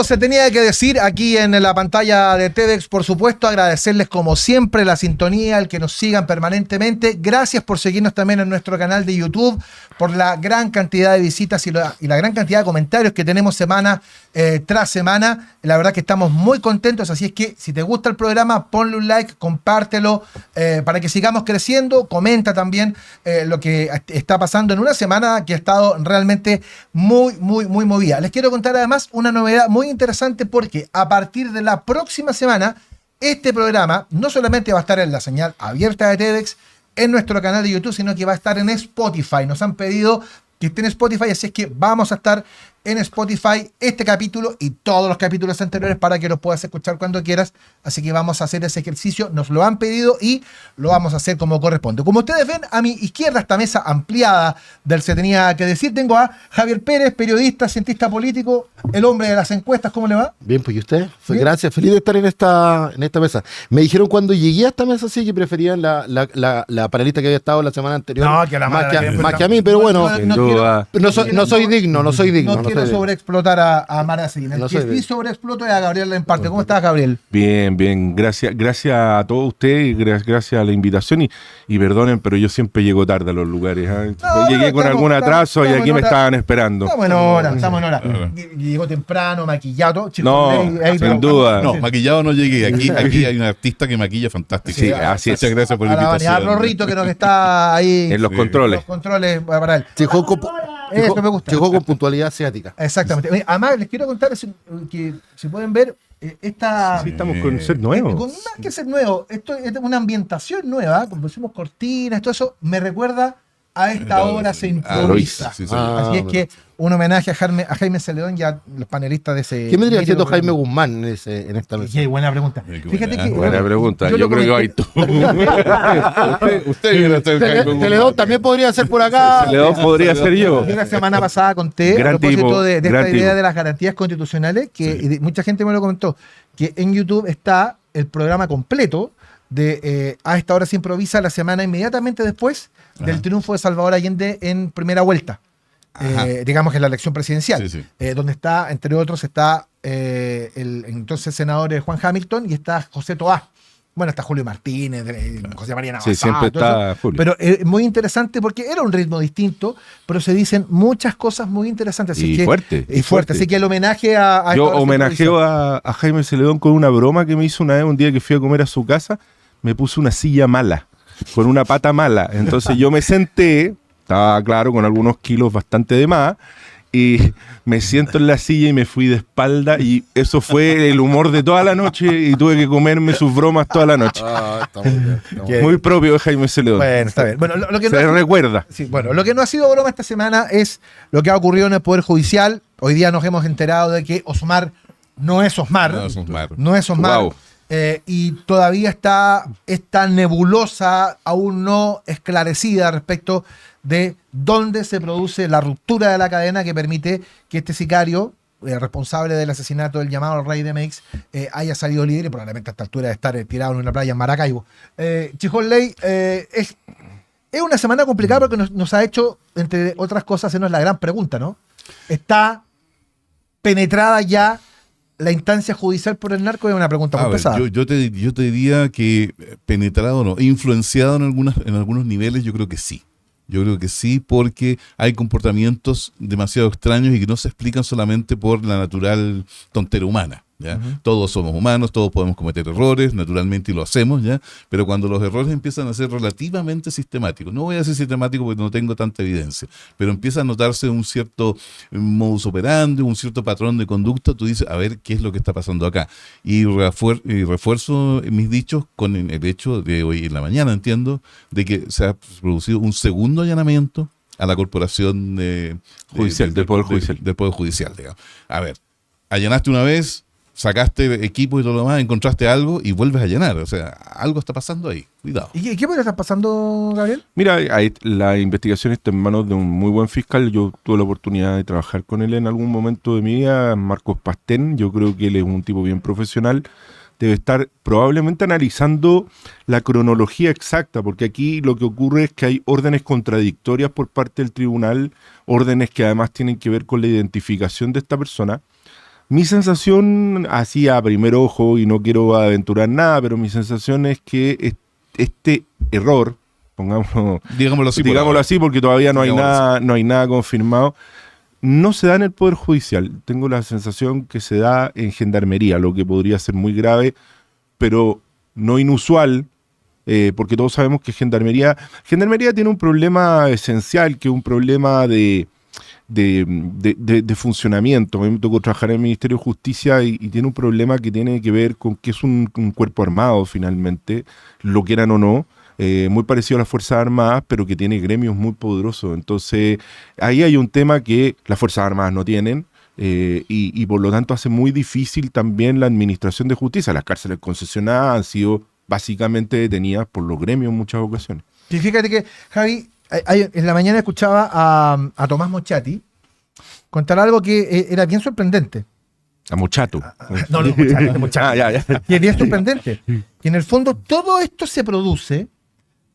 Todo se tenía que decir aquí en la pantalla de TEDx, por supuesto, agradecerles como siempre la sintonía, el que nos sigan permanentemente. Gracias por seguirnos también en nuestro canal de YouTube, por la gran cantidad de visitas y la gran cantidad de comentarios que tenemos semana tras semana. La verdad que estamos muy contentos, así es que si te gusta el programa, ponle un like, compártelo para que sigamos creciendo. Comenta también lo que está pasando en una semana que ha estado realmente muy movida. Les quiero contar además una novedad muy interesante, porque a partir de la próxima semana este programa no solamente va a estar en la señal abierta de TEDx en nuestro canal de YouTube, sino que va a estar en Spotify. Nos han pedido que esté en Spotify, así es que vamos a estar en Spotify este capítulo y todos los capítulos anteriores para que los puedas escuchar cuando quieras. Así que vamos a hacer ese ejercicio, nos lo han pedido y lo vamos a hacer como corresponde. Como ustedes ven, a mi izquierda, esta mesa ampliada del Se Tenía que Decir, tengo a Javier Pérez, periodista, cientista político, el hombre de las encuestas. ¿Cómo le va? Bien, pues, ¿y usted? Bien. Gracias, feliz de estar en esta mesa. Me dijeron cuando llegué a esta mesa sí que preferían la panelista que había estado la semana anterior. No, que la más mala que a mí, pero bueno, no soy digno. No quiero sobreexplotar a Mara Seguín. El que sí sobreexploto es a Gabriel Lemparte. ¿Cómo estás, Gabriel? Bien. Gracias a todos ustedes y gracias a la invitación. Y perdonen, pero yo siempre llego tarde a los lugares. Llegué con algún atraso y aquí me estaban esperando. Estamos en hora. Llegó temprano, maquillado. Sin duda. No, maquillado no llegué. Aquí hay un artista que maquilla fantástico. Sí, así es. Muchas gracias por la invitación. A Rorrito, que nos está ahí En los controles. Los controles para él. Llegó, me gusta. llegó con puntualidad asiática. Exactamente. Además, les quiero contar que si pueden ver esta... Sí, estamos con set nuevo. Con más que set nuevo, esto es una ambientación nueva, como pusimos cortinas, todo eso, me recuerda a esta hora se improvisa. Sí. Así es que un homenaje a Jaime Celedón y a los panelistas de ese... ¿Qué vendría siendo Jaime Guzmán en esta mesa? Qué buena pregunta. Fíjate que... Buena pregunta. Yo creo que va tú. Usted viene a ser Jaime Guzmán. Celedón también podría ser por acá. Celedón podría ser yo. La semana pasada conté, a propósito de esta idea de las garantías constitucionales, que mucha gente me lo comentó, que en YouTube está el programa completo de A esta hora se improvisa, la semana inmediatamente después del triunfo de Salvador Allende en primera vuelta. Digamos, en la elección presidencial, donde está, entre otros, está el entonces senador Juan Hamilton y está José Toá. Bueno, está Julio Martínez, José María Navasá. Sí, siempre está Julio. Pero es muy interesante porque era un ritmo distinto, pero se dicen muchas cosas muy interesantes. Así Y fuerte. Así que el homenaje a Yo homenajeo a Jaime Celedón con una broma que me hizo una vez, un día que fui a comer a su casa, me puse una silla mala, con una pata mala. Entonces yo me senté, estaba claro, con algunos kilos bastante de más, y me siento en la silla y me fui de espalda, y eso fue el humor de toda la noche, y tuve que comerme sus bromas toda la noche. Está muy bien. Muy propio de Jaime Celedón. Bueno, está bien. Bueno, lo que Se recuerda. Sí, bueno, lo que no ha sido broma esta semana es lo que ha ocurrido en el Poder Judicial. Hoy día nos hemos enterado de que Osmar no es Osmar. No es Osmar. Wow. Y todavía está esta nebulosa aún no esclarecida respecto de dónde se produce la ruptura de la cadena que permite que este sicario, responsable del asesinato del llamado Rey de Meix, haya salido libre, y probablemente a esta altura de estar tirado en una playa en Maracaibo. Chijol Ley, es una semana complicada porque nos ha hecho, entre otras cosas, hacernos la gran pregunta, ¿no? ¿Está penetrada ya la instancia judicial por el narco? Es una pregunta muy pesada. Yo te diría que penetrado no, influenciado en algunos niveles, yo creo que sí. Yo creo que sí, porque hay comportamientos demasiado extraños y que no se explican solamente por la natural tontera humana. ¿Ya? Todos somos humanos, todos podemos cometer errores, naturalmente, y lo hacemos, ¿ya? Pero cuando los errores empiezan a ser relativamente sistemáticos, no voy a decir sistemático porque no tengo tanta evidencia, pero empieza a notarse un cierto modus operandi, un cierto patrón de conducta, tú dices, a ver, ¿qué es lo que está pasando acá? Y refuerzo mis dichos con el hecho de hoy en la mañana, entiendo, de que se ha producido un segundo allanamiento a la corporación judicial, del Poder Judicial. Del Poder Judicial, digamos. A ver, allanaste una vez, sacaste equipo y todo lo demás, encontraste algo y vuelves a llenar. O sea, algo está pasando ahí. Cuidado. ¿Y qué puede estar pasando, Gabriel? Mira, la investigación está en manos de un muy buen fiscal. Yo tuve la oportunidad de trabajar con él en algún momento de mi vida, Marcos Pastén. Yo creo que él es un tipo bien profesional. Debe estar probablemente analizando la cronología exacta, porque aquí lo que ocurre es que hay órdenes contradictorias por parte del tribunal, órdenes que además tienen que ver con la identificación de esta persona. Mi sensación, así a primer ojo, y no quiero aventurar nada, pero mi sensación es que este error, digámoslo así, porque todavía no hay nada confirmado, no se da en el Poder Judicial. Tengo la sensación que se da en Gendarmería, lo que podría ser muy grave, pero no inusual, porque todos sabemos que Gendarmería tiene un problema esencial, que es un problema de funcionamiento. A mí me tocó trabajar en el Ministerio de Justicia y tiene un problema que tiene que ver con que es un cuerpo armado finalmente, lo quieran o no, muy parecido a las Fuerzas Armadas, pero que tiene gremios muy poderosos. Entonces, ahí hay un tema que las Fuerzas Armadas no tienen, y por lo tanto hace muy difícil también la administración de justicia. Las cárceles concesionadas han sido básicamente detenidas por los gremios en muchas ocasiones. Y fíjate que, Javi, en la mañana escuchaba a Tomás Mochati contar algo que era bien sorprendente. A Mochato. No, Mochati. Ya. Y es bien sorprendente. Y en el fondo todo esto se produce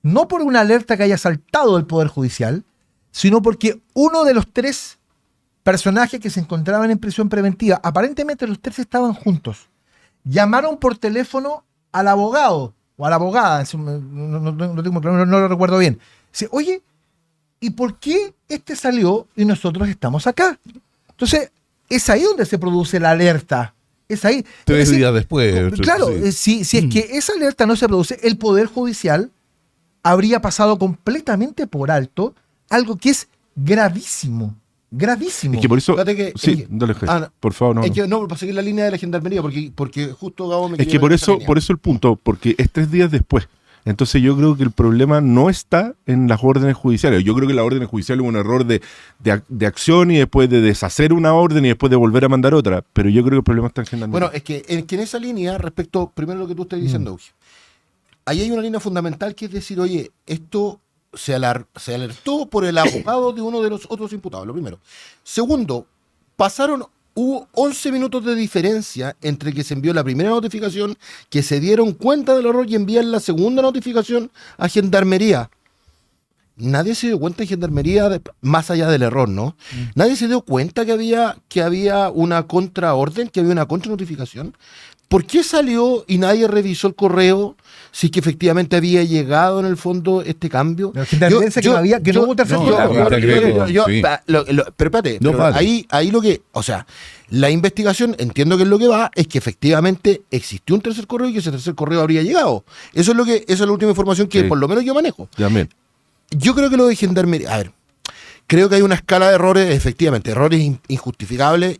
no por una alerta que haya saltado del Poder Judicial, sino porque uno de los 3 personajes que se encontraban en prisión preventiva, aparentemente los 3 estaban juntos, llamaron por teléfono al abogado o a la abogada, no lo recuerdo bien. Dice, oye, ¿y por qué este salió y nosotros estamos acá? Entonces, es ahí donde se produce la alerta. Es ahí. 3 días después. Claro, Sí. si es que esa alerta no se produce, el Poder Judicial habría pasado completamente por alto algo que es gravísimo. Gravísimo. Es que por eso... Fíjate sí, dale, por favor, no. Es que no, para seguir la línea de la Gendarmería, porque justo Gabo me Es quería que por meter eso esa línea. el punto, porque es 3 días después. Entonces yo creo que el problema no está en las órdenes judiciales. Yo creo que las órdenes judiciales es un error de acción y después de deshacer una orden y después de volver a mandar otra. Pero yo creo que el problema está en Gendarmería. Bueno, es que en esa línea, respecto, primero lo que tú estás diciendo, Eugenio, ahí hay una línea fundamental que es decir, oye, esto se alertó por el abogado de uno de los otros imputados, lo primero. Segundo, hubo 11 minutos de diferencia entre que se envió la primera notificación, que se dieron cuenta del error y envían la segunda notificación a Gendarmería. Nadie se dio cuenta en Gendarmería, más allá del error, ¿no? Nadie se dio cuenta que había una contraorden, que había una contranotificación. ¿Por qué salió y nadie revisó el correo si es que efectivamente había llegado en el fondo este cambio? Pero que no hubo tercer Pero espérate, ahí lo que, o sea, la investigación, entiendo que es lo que va, es que efectivamente existió un tercer correo y que ese tercer correo habría llegado. Esa es la última información que por lo menos yo manejo. También. Yo creo que lo de Gendarmería, a ver, creo que hay una escala de errores, efectivamente, errores injustificables,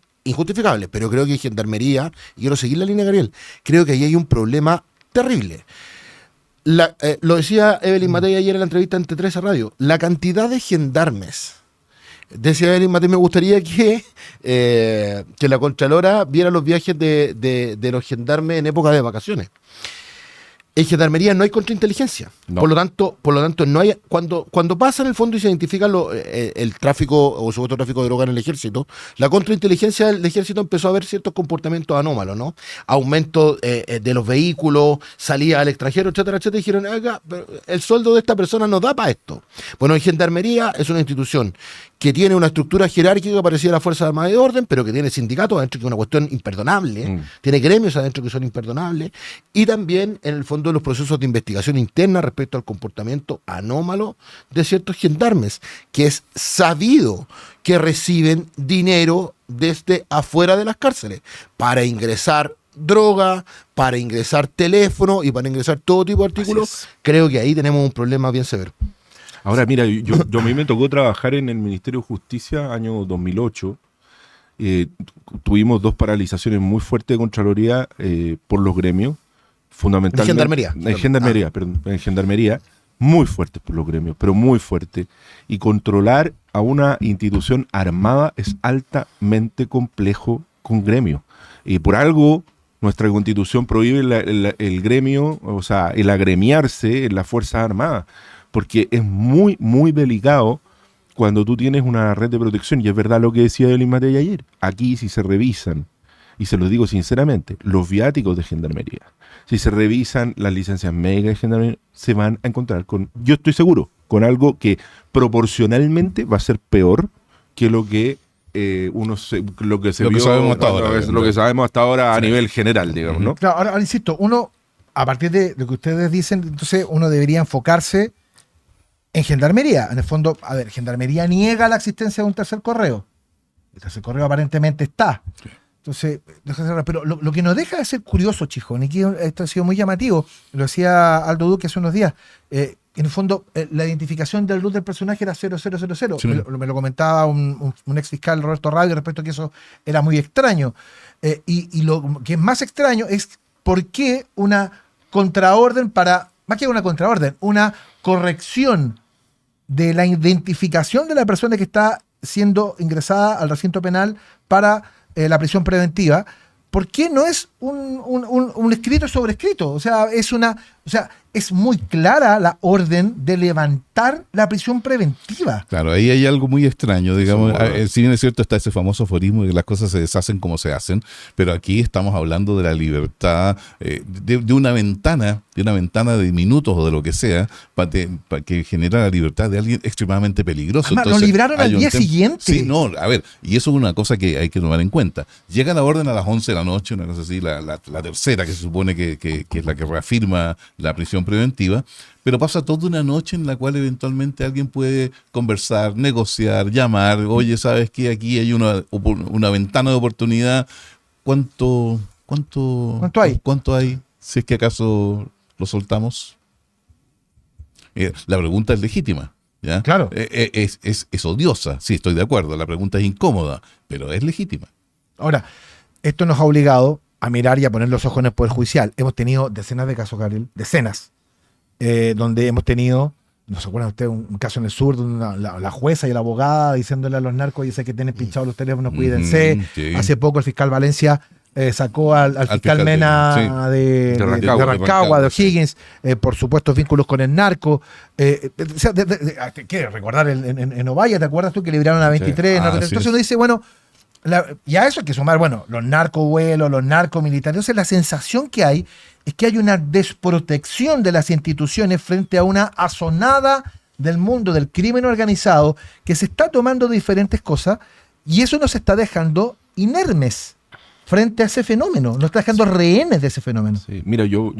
pero creo que Gendarmería, y quiero seguir la línea, Gabriel, creo que ahí hay un problema terrible. Lo decía Evelyn Matei ayer en la entrevista en T13 Radio, la cantidad de gendarmes. Decía Evelyn Matei, me gustaría que la Contralora viera los viajes de los gendarmes en época de vacaciones. En Gendarmería no hay contrainteligencia. No. Por lo tanto, no hay. Cuando pasa en el fondo y se identifica el tráfico o supuesto tráfico de droga en el ejército, la contrainteligencia del ejército empezó a ver ciertos comportamientos anómalos, ¿no? Aumento de los vehículos, salida al extranjero, etcétera, etcétera. Y dijeron, el sueldo de esta persona no da para esto. Bueno, en Gendarmería es una institución que tiene una estructura jerárquica parecida a la Fuerza Armada de Orden, pero que tiene sindicatos adentro, que es una cuestión imperdonable, tiene gremios adentro que son imperdonables, y también, en el fondo, los procesos de investigación interna respecto al comportamiento anómalo de ciertos gendarmes, que es sabido que reciben dinero desde afuera de las cárceles para ingresar droga, para ingresar teléfono y para ingresar todo tipo de artículos. Creo que ahí tenemos un problema bien severo. Ahora, mira, yo a mí me tocó trabajar en el Ministerio de Justicia año 2008. Tuvimos 2 paralizaciones muy fuertes de Contraloría por los gremios, fundamentalmente. En Gendarmería, muy fuertes por los gremios, pero muy fuertes. Y controlar a una institución armada es altamente complejo con gremios. Y por algo, nuestra Constitución prohíbe el gremio, o sea, el agremiarse en las Fuerzas Armadas. Porque es muy, muy delicado cuando tú tienes una red de protección. Y es verdad lo que decía Evelyn Matei ayer. Aquí, si se revisan, y se lo digo sinceramente, los viáticos de Gendarmería, si se revisan las licencias médicas de Gendarmería, se van a encontrar con, yo estoy seguro, con algo que proporcionalmente va a ser peor que lo que lo que se Lo que vio, sabemos hasta ahora, lo que sabemos hasta ahora a nivel general, digamos, ¿no? Claro, ahora insisto, uno, a partir de lo que ustedes dicen, entonces uno debería enfocarse en Gendarmería. En el fondo, a ver, Gendarmería niega la existencia de un tercer correo. El tercer correo aparentemente está. Entonces, pero lo que nos deja de ser curioso, Chijón, y que esto ha sido muy llamativo, lo decía Aldo Duque hace unos días, en el fondo, la identificación del root del personaje era 0000. Sí. Me lo comentaba un ex fiscal, Roberto Radio, respecto a que eso era muy extraño. Y lo que es más extraño es por qué una contraorden más que una contraorden, una corrección de la identificación de la persona que está siendo ingresada al recinto penal para la prisión preventiva. ¿Por qué no es un escrito sobre escrito? O sea, es muy clara la orden de levantar la prisión preventiva. Claro, ahí hay algo muy extraño, digamos. Si bien es cierto, está ese famoso aforismo de que las cosas se deshacen como se hacen, pero aquí estamos hablando de la libertad, de una ventana de minutos o de lo que sea, que genera la libertad de alguien extremadamente peligroso. Además, Entonces, lo libraron al día siguiente. Sí, no, a ver, y eso es una cosa que hay que tomar en cuenta. Llega la orden a las 11 de la noche, una cosa así, la tercera, que se supone que es la que reafirma la prisión preventiva, pero pasa toda una noche en la cual eventualmente alguien puede conversar, negociar, llamar, oye, ¿sabes qué? Aquí hay una ventana de oportunidad. ¿Cuánto hay? ¿Cuánto hay? Si es que acaso lo soltamos. La pregunta es legítima, ¿ya? Claro. Es odiosa, sí, estoy de acuerdo. La pregunta es incómoda, pero es legítima. Ahora, esto nos ha obligado a mirar y a poner los ojos en el Poder Judicial. Hemos tenido decenas de casos, Gabriel, decenas, donde hemos tenido, ¿no se acuerdan ustedes? Un caso en el sur donde la jueza y la abogada diciéndole a los narcos, y sé que tienen pinchados los teléfonos, cuídense. Sí. Hace poco el fiscal Valencia sacó al fiscal Mena sí. de Rancagua, de O'Higgins, por supuestos vínculos con el narco. ¿Qué? Recordar en Ovalle, ¿te acuerdas tú que libraron a 23? Sí. Entonces uno dice, bueno, y a eso hay que sumar, bueno, los narcovuelos, los narcomilitares. Entonces la sensación que hay es que hay una desprotección de las instituciones frente a una azonada del mundo del crimen organizado que se está tomando de diferentes cosas, y eso nos está dejando inermes frente a ese fenómeno, nos está dejando rehenes de ese fenómeno. Sí, mira, yo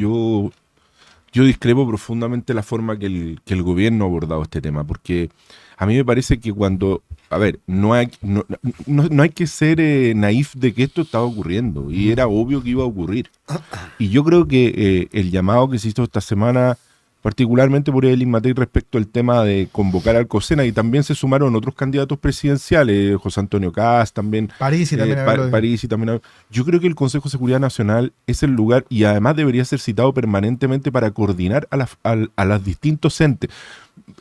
discrepo profundamente la forma que el gobierno ha abordado este tema, porque a mí me parece que no hay que ser naif de que esto estaba ocurriendo, y era obvio que iba a ocurrir. Y yo creo que el llamado que se hizo esta semana, particularmente por Evelyn Matei respecto al tema de convocar al COSENA, y también se sumaron otros candidatos presidenciales, José Antonio Kast también. París y también. Yo creo que el Consejo de Seguridad Nacional es el lugar, y además debería ser citado permanentemente para coordinar a los distintos entes.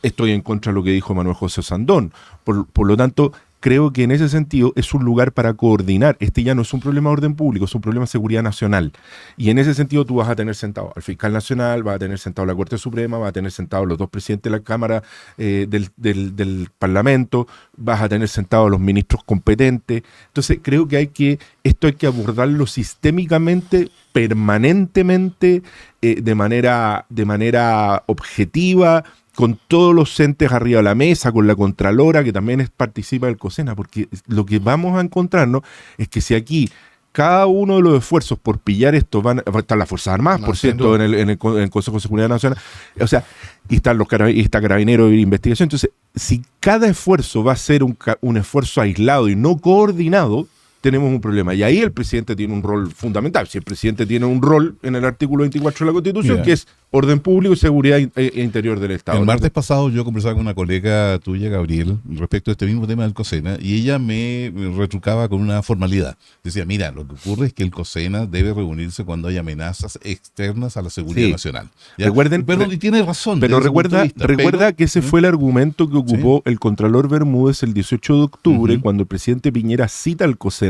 Estoy en contra de lo que dijo Manuel José Sandón. Por lo tanto, creo que en ese sentido es un lugar para coordinar. Este ya no es un problema de orden público, es un problema de seguridad nacional. Y en ese sentido tú vas a tener sentado al fiscal nacional, vas a tener sentado a la Corte Suprema, vas a tener sentado a los dos presidentes de la Cámara del Parlamento, vas a tener sentado a los ministros competentes. Entonces creo que esto hay que abordarlo sistémicamente, permanentemente, de manera objetiva, con todos los entes arriba de la mesa, con la Contralora, que también participa del COSENA, porque lo que vamos a encontrarnos es que si aquí cada uno de los esfuerzos por pillar esto van a estar las Fuerzas Armadas, por cierto, en el Consejo de Seguridad Nacional, o sea, y está Carabineros de Investigación. Entonces, si cada esfuerzo va a ser un esfuerzo aislado y no coordinado, tenemos un problema. Y ahí el presidente tiene un rol fundamental. Si el presidente tiene un rol en el artículo 24 de la Constitución, que es orden público y seguridad interior del Estado. El martes pasado yo conversaba con una colega tuya, Gabriel, respecto a este mismo tema del COSENA, y ella me retrucaba con una formalidad. Decía, mira, lo que ocurre es que el COSENA debe reunirse cuando hay amenazas externas a la seguridad nacional. ¿Ya? Recuerden, y tiene razón. Pero recuerda que ese fue el argumento que ocupó el Contralor Bermúdez el 18 de octubre, cuando el presidente Piñera cita al COSENA.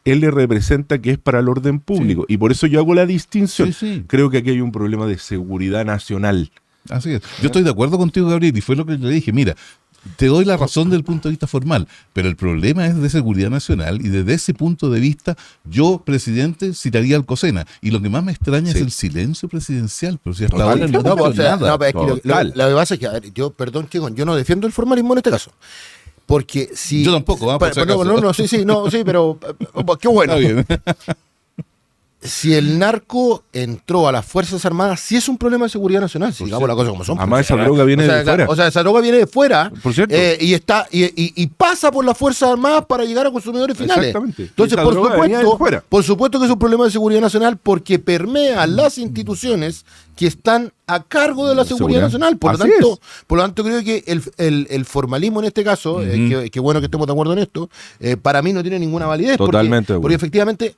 Él le representa que es para el orden público. Y por eso yo hago la distinción. Creo que aquí hay un problema de seguridad nacional. Así es. Yo estoy de acuerdo contigo, Gabriel, y fue lo que le dije. Mira, te doy la razón desde el punto de vista formal, pero el problema es de seguridad nacional, y desde ese punto de vista, yo, presidente, citaría al COSENA. Y lo que más me extraña es el silencio presidencial. Pero si hasta ahora no ha dicho nada. Lo que pasa es que, a ver, perdón, chicos, yo no defiendo el formalismo en este caso. Porque si... Yo tampoco, por si acaso. Sí, pero qué bueno. Está bien. Si el narco entró a las Fuerzas Armadas, sí es un problema de seguridad nacional, si digamos las cosas como son. Además, esa droga viene de fuera. O sea, esa droga viene de fuera. Por cierto. Y pasa por las Fuerzas Armadas para llegar a consumidores finales. Exactamente. Entonces, Esa droga venía de fuera. por supuesto que es un problema de seguridad nacional porque permea las instituciones que están a cargo de la seguridad nacional. Por lo tanto, creo que el formalismo en este caso, que bueno que estemos de acuerdo en esto, para mí no tiene ninguna validez. Totalmente. Porque efectivamente...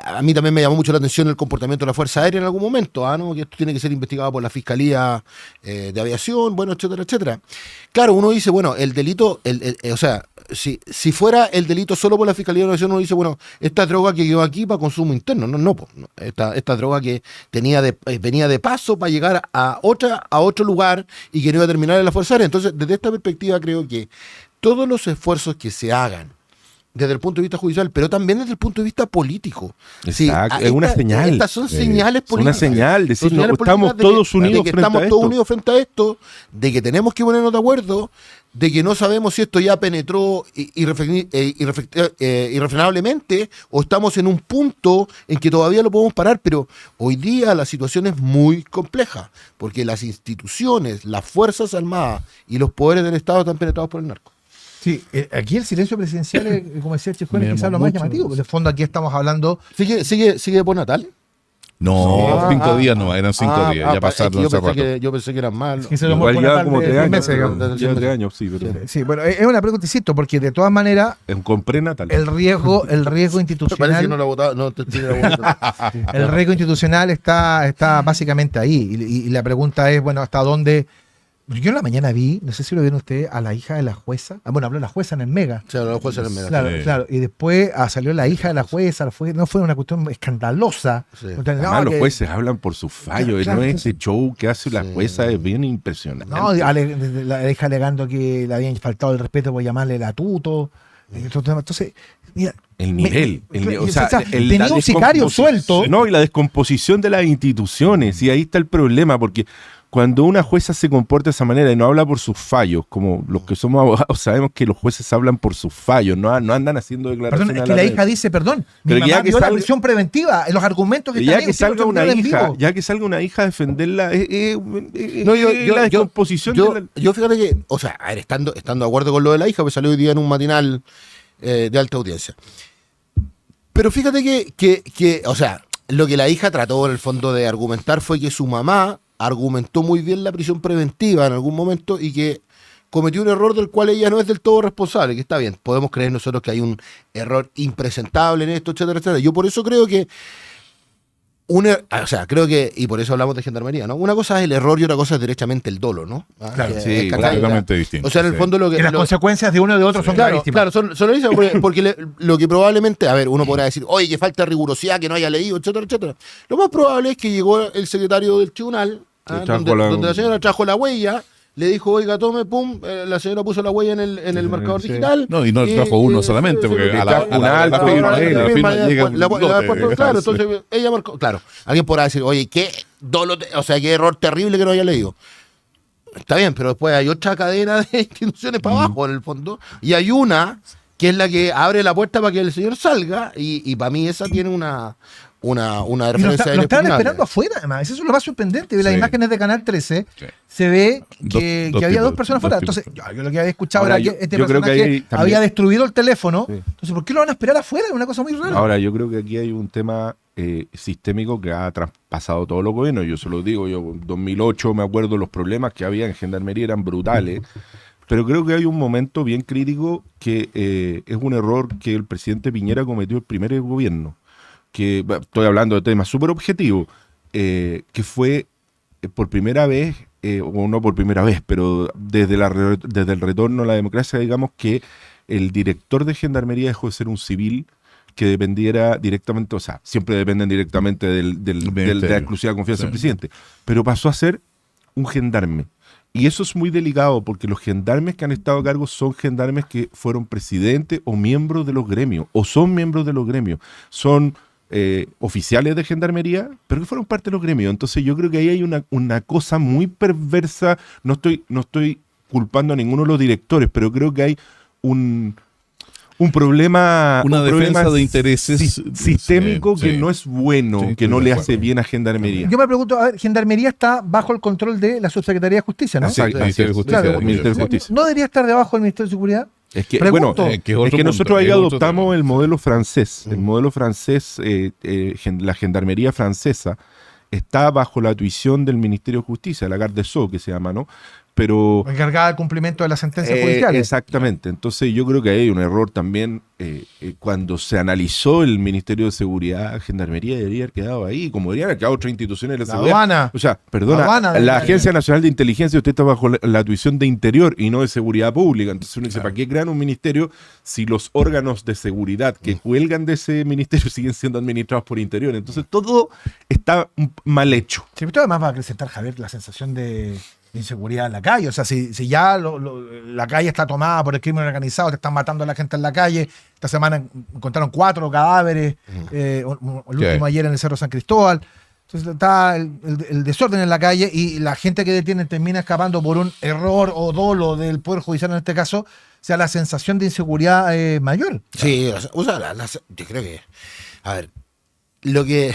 A mí también me llamó mucho la atención el comportamiento de la Fuerza Aérea en algún momento, ¿no? Que esto tiene que ser investigado por la Fiscalía de Aviación, bueno, etcétera, etcétera. Claro, uno dice, bueno, el delito, o sea, si fuera el delito solo por la Fiscalía de Aviación, uno dice, bueno, esta droga que quedó aquí para consumo interno, no. Esta droga que venía de paso para llegar a otro lugar y que no iba a terminar en la Fuerza Aérea. Entonces, desde esta perspectiva creo que todos los esfuerzos que se hagan desde el punto de vista judicial, pero también desde el punto de vista político. Exacto, es una señal. Estas son señales políticas. Es una señal, decir, estamos todos unidos frente a esto, de que tenemos que ponernos de acuerdo, de que no sabemos si esto ya penetró irrefrenablemente o estamos en un punto en que todavía lo podemos parar, pero hoy día la situación es muy compleja, porque las instituciones, las Fuerzas Armadas y los poderes del Estado están penetrados por el narco. Sí, aquí el silencio presidencial, como decía Chifuentes, quizás lo más llamativo, porque de fondo aquí estamos hablando... ¿Sigue por Natal? No, 5 días no, eran 5 días, ya pasaron hace rato. Yo pensé que eran más. Igual ya como 3 años. Meses, 3 años, sí. Pero... Sí, bueno, es una pregunta, insisto, porque de todas maneras... Compré Natal. El riesgo institucional... Parece que no lo votaba, el riesgo institucional está básicamente ahí. Y la pregunta es, bueno, ¿hasta dónde...? Yo en la mañana vi, no sé si lo vieron ustedes, a la hija de la jueza. Bueno, habló la jueza en el Mega. Sí, habló la jueza en el Mega. Claro. Y después salió la hija de la jueza. No fue una cuestión escandalosa. Sí. Además, los jueces hablan por sus fallos. Claro, no es ese show que hace la jueza, es bien impresionante. No, la hija alegando que le habían faltado el respeto por llamarle latuto. Entonces, mira. El nivel. O sea, tenía un sicario suelto. No, y la descomposición de las instituciones. Y ahí está el problema, porque cuando una jueza se comporta de esa manera y no habla por sus fallos, como los que somos abogados sabemos que los jueces hablan por sus fallos, no andan haciendo declaraciones. Perdón, es que la hija dice, mi mamá vio la prisión preventiva, los argumentos que ya que salga una hija a defenderla, la descomposición yo fíjate que, o sea, a ver, estando de acuerdo con lo de la hija, pues salió hoy día en un matinal de alta audiencia. Pero fíjate que, o sea, lo que la hija trató en el fondo de argumentar fue que su mamá argumentó muy bien la prisión preventiva en algún momento y que cometió un error del cual ella no es del todo responsable, que está bien, podemos creer nosotros que hay un error impresentable en esto, etcétera, etcétera. Yo por eso creo que y por eso hablamos de gendarmería, ¿no? Una cosa es el error y otra cosa es derechamente el dolo, ¿no? Claro, sí, completamente distinto. O sea, en el fondo lo que... las consecuencias de uno y de otro son gravísimas. Claro, son gravísimas porque lo que probablemente, a ver, uno podrá decir, oye, que falta rigurosidad, que no haya leído, etcétera, etcétera. Lo más probable es que llegó el secretario del tribunal, donde la señora trajo la huella, le dijo, oiga, tome, pum, la señora puso la huella en el marcador digital. No, y no trajo uno solamente, porque a la firma llega claro, entonces ella marcó, claro, alguien podrá decir, oye, qué qué error terrible que no haya leído. Está bien, pero después hay otra cadena de instituciones para abajo, en el fondo, y hay una que es la que abre la puerta para que el señor salga, y para mí esa tiene una referencia. Lo estaban esperando afuera, además. Eso es lo más sorprendente. Las imágenes de Canal 13 se ve que había dos personas afuera. Entonces, yo lo que había escuchado era que este personaje había destruido el teléfono. Sí. Entonces, ¿por qué lo van a esperar afuera? Es una cosa muy rara. Ahora, yo creo que aquí hay un tema sistémico que ha traspasado todos los gobiernos. Yo se lo digo, yo en 2008 me acuerdo los problemas que había en Gendarmería eran brutales. Pero creo que hay un momento bien crítico que es un error que el presidente Piñera cometió el primer gobierno. Que estoy hablando de temas súper objetivos, que fue por primera vez, o no por primera vez, pero desde el retorno a la democracia, digamos que el director de Gendarmería dejó de ser un civil que dependiera directamente, o sea, siempre dependen directamente de la exclusiva confianza del presidente, pero pasó a ser un gendarme. Y eso es muy delicado porque los gendarmes que han estado a cargo son gendarmes que fueron presidentes o miembros de los gremios, o son miembros de los gremios, son oficiales de gendarmería, pero que fueron parte de los gremios. Entonces yo creo que ahí hay una cosa muy perversa. No estoy culpando a ninguno de los directores, pero creo que hay un problema... Una un defensa problema de intereses sistémico sí, que sí. no es bueno, Sí, que estoy no de le acuerdo. hace bien a Gendarmería. Yo me pregunto, a ver, Gendarmería está bajo el control de la Subsecretaría de Justicia, ¿no? Sí, Exacto, el Ministerio de así es. Justicia. Claro, el Ministerio de Justicia. ¿No debería estar debajo del Ministerio de Seguridad? Es que, Pregunto. bueno, que es otro es que nosotros punto, ahí es otro adoptamos tema. el modelo francés. El modelo francés, la Gendarmería francesa, está bajo la tuición del Ministerio de Justicia, la Garde des Sceaux, que se llama, ¿no? Pero... Encargada del cumplimiento de las sentencias judiciales. Exactamente. Entonces yo creo que hay un error también. Cuando se analizó el Ministerio de Seguridad, Gendarmería debería haber quedado ahí, como deberían haber quedado otras instituciones de la La seguridad. aduana. O sea, perdona, La aduana la debería- Agencia Nacional de Inteligencia, usted está bajo la tuición de Interior y no de Seguridad Pública. Entonces uno dice, ¿para qué crean un ministerio si los órganos de seguridad que cuelgan de ese ministerio siguen siendo administrados por Interior? Entonces todo está mal hecho. Sí, pero además va a acrecentar, Javier, la sensación de inseguridad en la calle. O sea, si ya la calle está tomada por el crimen organizado, te están matando a la gente en la calle. Esta semana encontraron 4 cadáveres, el último ayer en el Cerro San Cristóbal. Entonces está el desorden en la calle y la gente que detienen termina escapando por un error o dolo del Poder Judicial en este caso. O sea, la sensación de inseguridad es mayor. Sí, o sea, yo creo que... A ver, lo que...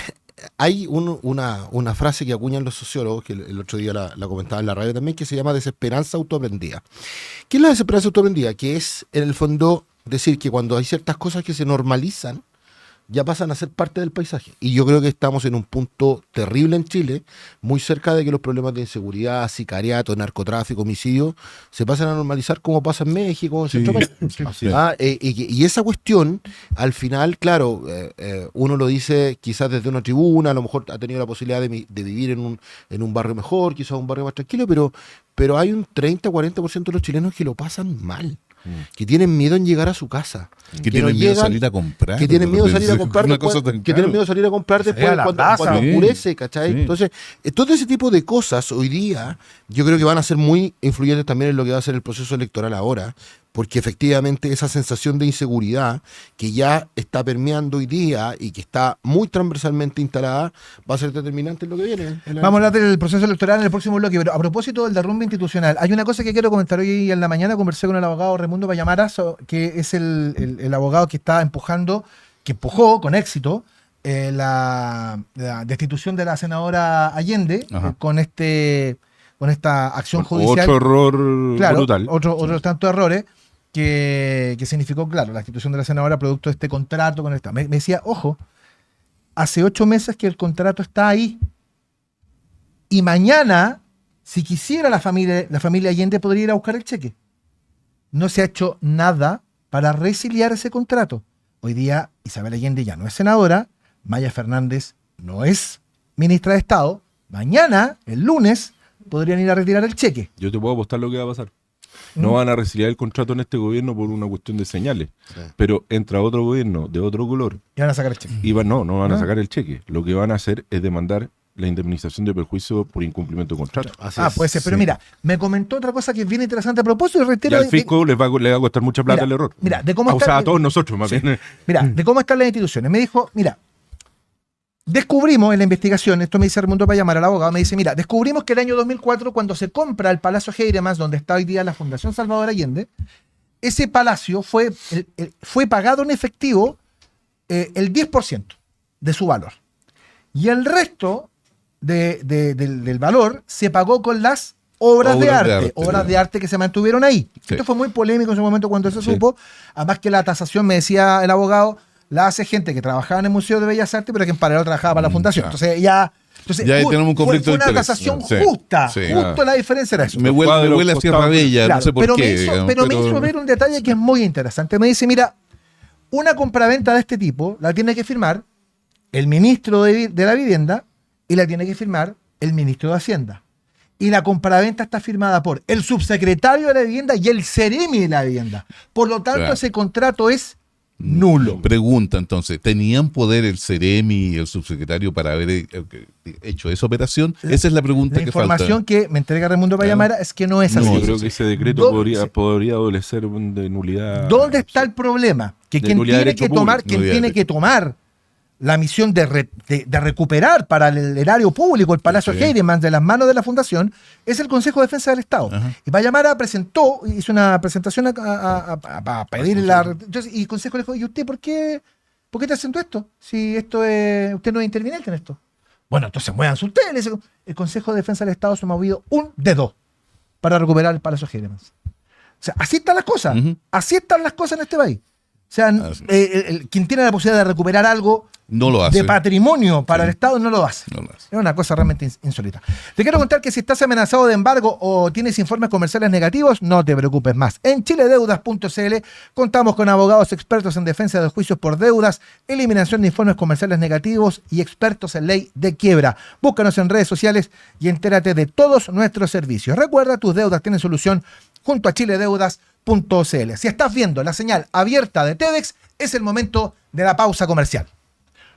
Hay una frase que acuñan los sociólogos, que el otro día la comentaba en la radio también, que se llama desesperanza autoaprendida. ¿Qué es la desesperanza autoaprendida? Que es, en el fondo, decir que cuando hay ciertas cosas que se normalizan, ya pasan a ser parte del paisaje. Y yo creo que estamos en un punto terrible en Chile, muy cerca de que los problemas de inseguridad, sicariato, narcotráfico, homicidio, se pasan a normalizar como pasa en México, en Centroamérica. Así es. Y esa cuestión, al final, claro, uno lo dice quizás desde una tribuna, a lo mejor ha tenido la posibilidad de vivir en un barrio mejor, quizás un barrio más tranquilo, pero hay un 30-40% de los chilenos que lo pasan mal, que tienen miedo en llegar a su casa. Que no tienen miedo de llegan, salir a comprar. que tienen miedo de salir a comprar Una después, cosa tan que tienen claro. miedo de salir a comprar después a la plaza. cuando Sí. oscurece, ¿cachai? Sí. Entonces, todo ese tipo de cosas hoy día yo creo que van a ser muy influyentes también en lo que va a ser el proceso electoral ahora, porque efectivamente esa sensación de inseguridad que ya está permeando hoy día y que está muy transversalmente instalada va a ser determinante en lo que viene. Vamos a hablar del proceso electoral en el próximo bloque, pero a propósito del derrumbe institucional, hay una cosa que quiero comentar. Hoy en la mañana conversé con el abogado Raimundo Payamara, que es el abogado que está que empujó con éxito la destitución de la senadora Allende con esta acción judicial. Otro error Claro, brutal. otro tanto errores que significó, claro, la destitución de la senadora producto de este contrato con esta. Me decía, ojo, hace 8 meses que el contrato está ahí. Y mañana, si quisiera la familia Allende, podría ir a buscar el cheque. No se ha hecho nada para resiliar ese contrato. Hoy día, Isabel Allende ya no es senadora, Maya Fernández no es ministra de Estado. Mañana, el lunes, podrían ir a retirar el cheque. Yo te puedo apostar lo que va a pasar. No van a resiliar el contrato en este gobierno por una cuestión de señales. Sí. Pero entra otro gobierno de otro color Y van a sacar el cheque. y no van a sacar el cheque. Lo que van a hacer es demandar la indemnización de perjuicio por incumplimiento de contrato. Así es. Puede ser. Pero mira, me comentó otra cosa que es bien interesante a propósito y Y reitero. al fisco le va a costar mucha plata Mira, el error. mira, de cómo O está- sea, a todos nosotros, más bien. Mira, de cómo están las instituciones. Me dijo, mira, descubrimos en la investigación, esto me dice Raimundo Payamara, el abogado, me dice, mira, descubrimos que el año 2004, cuando se compra el Palacio Heiremas, donde está hoy día la Fundación Salvador Allende, ese palacio fue pagado en efectivo el 10% de su valor. Y el resto del valor se pagó con las obras de arte que se mantuvieron ahí. Sí. Esto fue muy polémico en su momento cuando se Sí. supo. Además que la tasación, me decía el abogado, la hace gente que trabajaba en el Museo de Bellas Artes, pero que en paralelo trabajaba para la fundación. claro. Entonces ya Ya ahí tenemos un conflicto fue de una interés. tasación Sí, justa. sí. Justo la diferencia era eso. Me huele a Sierra Bella, Claro, no sé por pero qué. me hizo ver un detalle que es muy interesante. Me dice, mira, una compraventa de este tipo la tiene que firmar el ministro de la Vivienda y la tiene que firmar el ministro de Hacienda. Y la compraventa está firmada por el subsecretario de la Vivienda y el seremi de la Vivienda. Por lo tanto, Claro. ese contrato es nulo. Pregunta entonces, ¿tenían poder el Ceremi y el subsecretario para haber hecho esa operación? Esa es la pregunta La que información falta. que me entrega Raimundo Payamara es que no es así. Yo creo que ese decreto ¿Dónde- podría adolecer de nulidad. ¿Dónde está el problema? Que De quien nulidad de tiene derecho que tomar, público, nulidad de derecho. tomar la misión de recuperar para el erario público el Palacio Heidemann de las manos de la Fundación, es el Consejo de Defensa del Estado. Y Payamara hizo una presentación a pedir y el Consejo le dijo, ¿y usted por qué está haciendo esto? Si usted no es interviniente en esto. Bueno, entonces muévanse ustedes. El Consejo de Defensa del Estado se ha movido un dedo para recuperar el Palacio Heidemann. O sea, así están las cosas. Así están las cosas en este país. O sea, quien tiene la posibilidad de recuperar algo no lo hace. De patrimonio para el Estado no lo hace. Es una cosa realmente insólita. Te quiero contar que si estás amenazado de embargo o tienes informes comerciales negativos, no te preocupes más. En chiledeudas.cl contamos con abogados expertos en defensa de los juicios por deudas, eliminación de informes comerciales negativos y expertos en ley de quiebra. Búscanos en redes sociales y entérate de todos nuestros servicios. Recuerda, tus deudas tienen solución junto a chiledeudas.cl. Si estás viendo la señal abierta de TEDx, es el momento de la pausa comercial.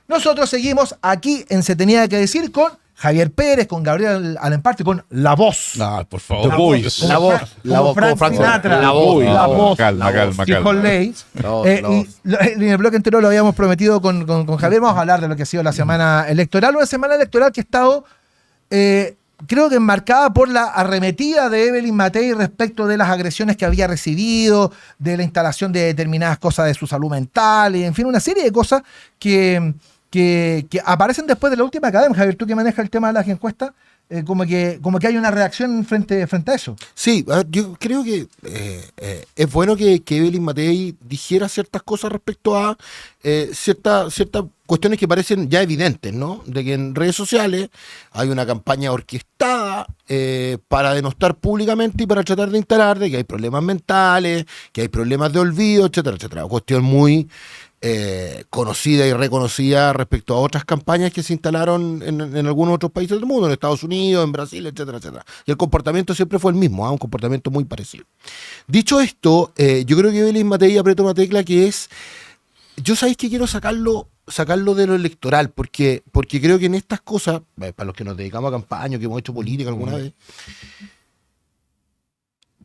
Nosotros seguimos aquí en Se Tenía que Decir con Javier Pérez, con Gabriel Alemparte, con La Voz. Por favor. La voz, Frank Sinatra. La voz. Calma. Con Ley. Y en el bloque anterior lo habíamos prometido con Javier. Vamos a hablar de lo que ha sido la semana electoral. Una semana electoral que ha estado, creo que enmarcada por la arremetida de Evelyn Matei respecto de las agresiones que había recibido, de la instalación de determinadas cosas de su salud mental, y en fin, una serie de cosas que aparecen después de la última academia. Javier, tú que manejas el tema de las encuestas, como que hay una reacción frente a eso. Sí, yo creo que es bueno que Evelyn Matei dijera ciertas cosas respecto a ciertas cuestiones que parecen ya evidentes, ¿no? De que en redes sociales hay una campaña orquestada para denostar públicamente y para tratar de instalar de que hay problemas mentales, que hay problemas de olvido, etcétera, etcétera. Cuestión muy conocida y reconocida respecto a otras campañas que se instalaron en algunos otros países del mundo, en Estados Unidos, en Brasil, etcétera, etcétera. Y el comportamiento siempre fue el mismo, un comportamiento muy parecido. Dicho esto, yo creo que Evelyn Matei apretó una tecla que es, yo sabéis que quiero sacarlo de lo electoral, porque creo que en estas cosas, para los que nos dedicamos a campaña, que hemos hecho política alguna vez,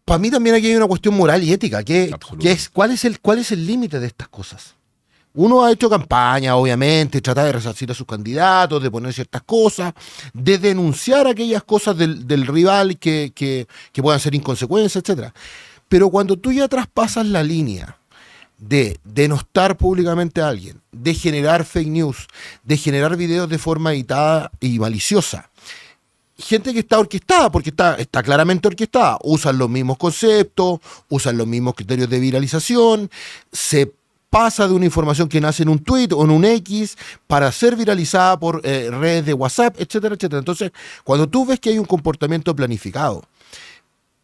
para mí también aquí hay una cuestión moral y ética, que es ¿cuál es el límite de estas cosas? Uno ha hecho campaña, obviamente, trata de resarcir a sus candidatos, de poner ciertas cosas, de denunciar aquellas cosas del rival que puedan ser inconsecuencias, etcétera. Pero cuando tú ya traspasas la línea de denostar públicamente a alguien, de generar fake news, de generar videos de forma editada y maliciosa, gente que está orquestada, porque está claramente orquestada, usan los mismos conceptos, usan los mismos criterios de viralización, se pasa de una información que nace en un tweet o en un X para ser viralizada por redes de WhatsApp, etcétera, etcétera. Entonces, cuando tú ves que hay un comportamiento planificado,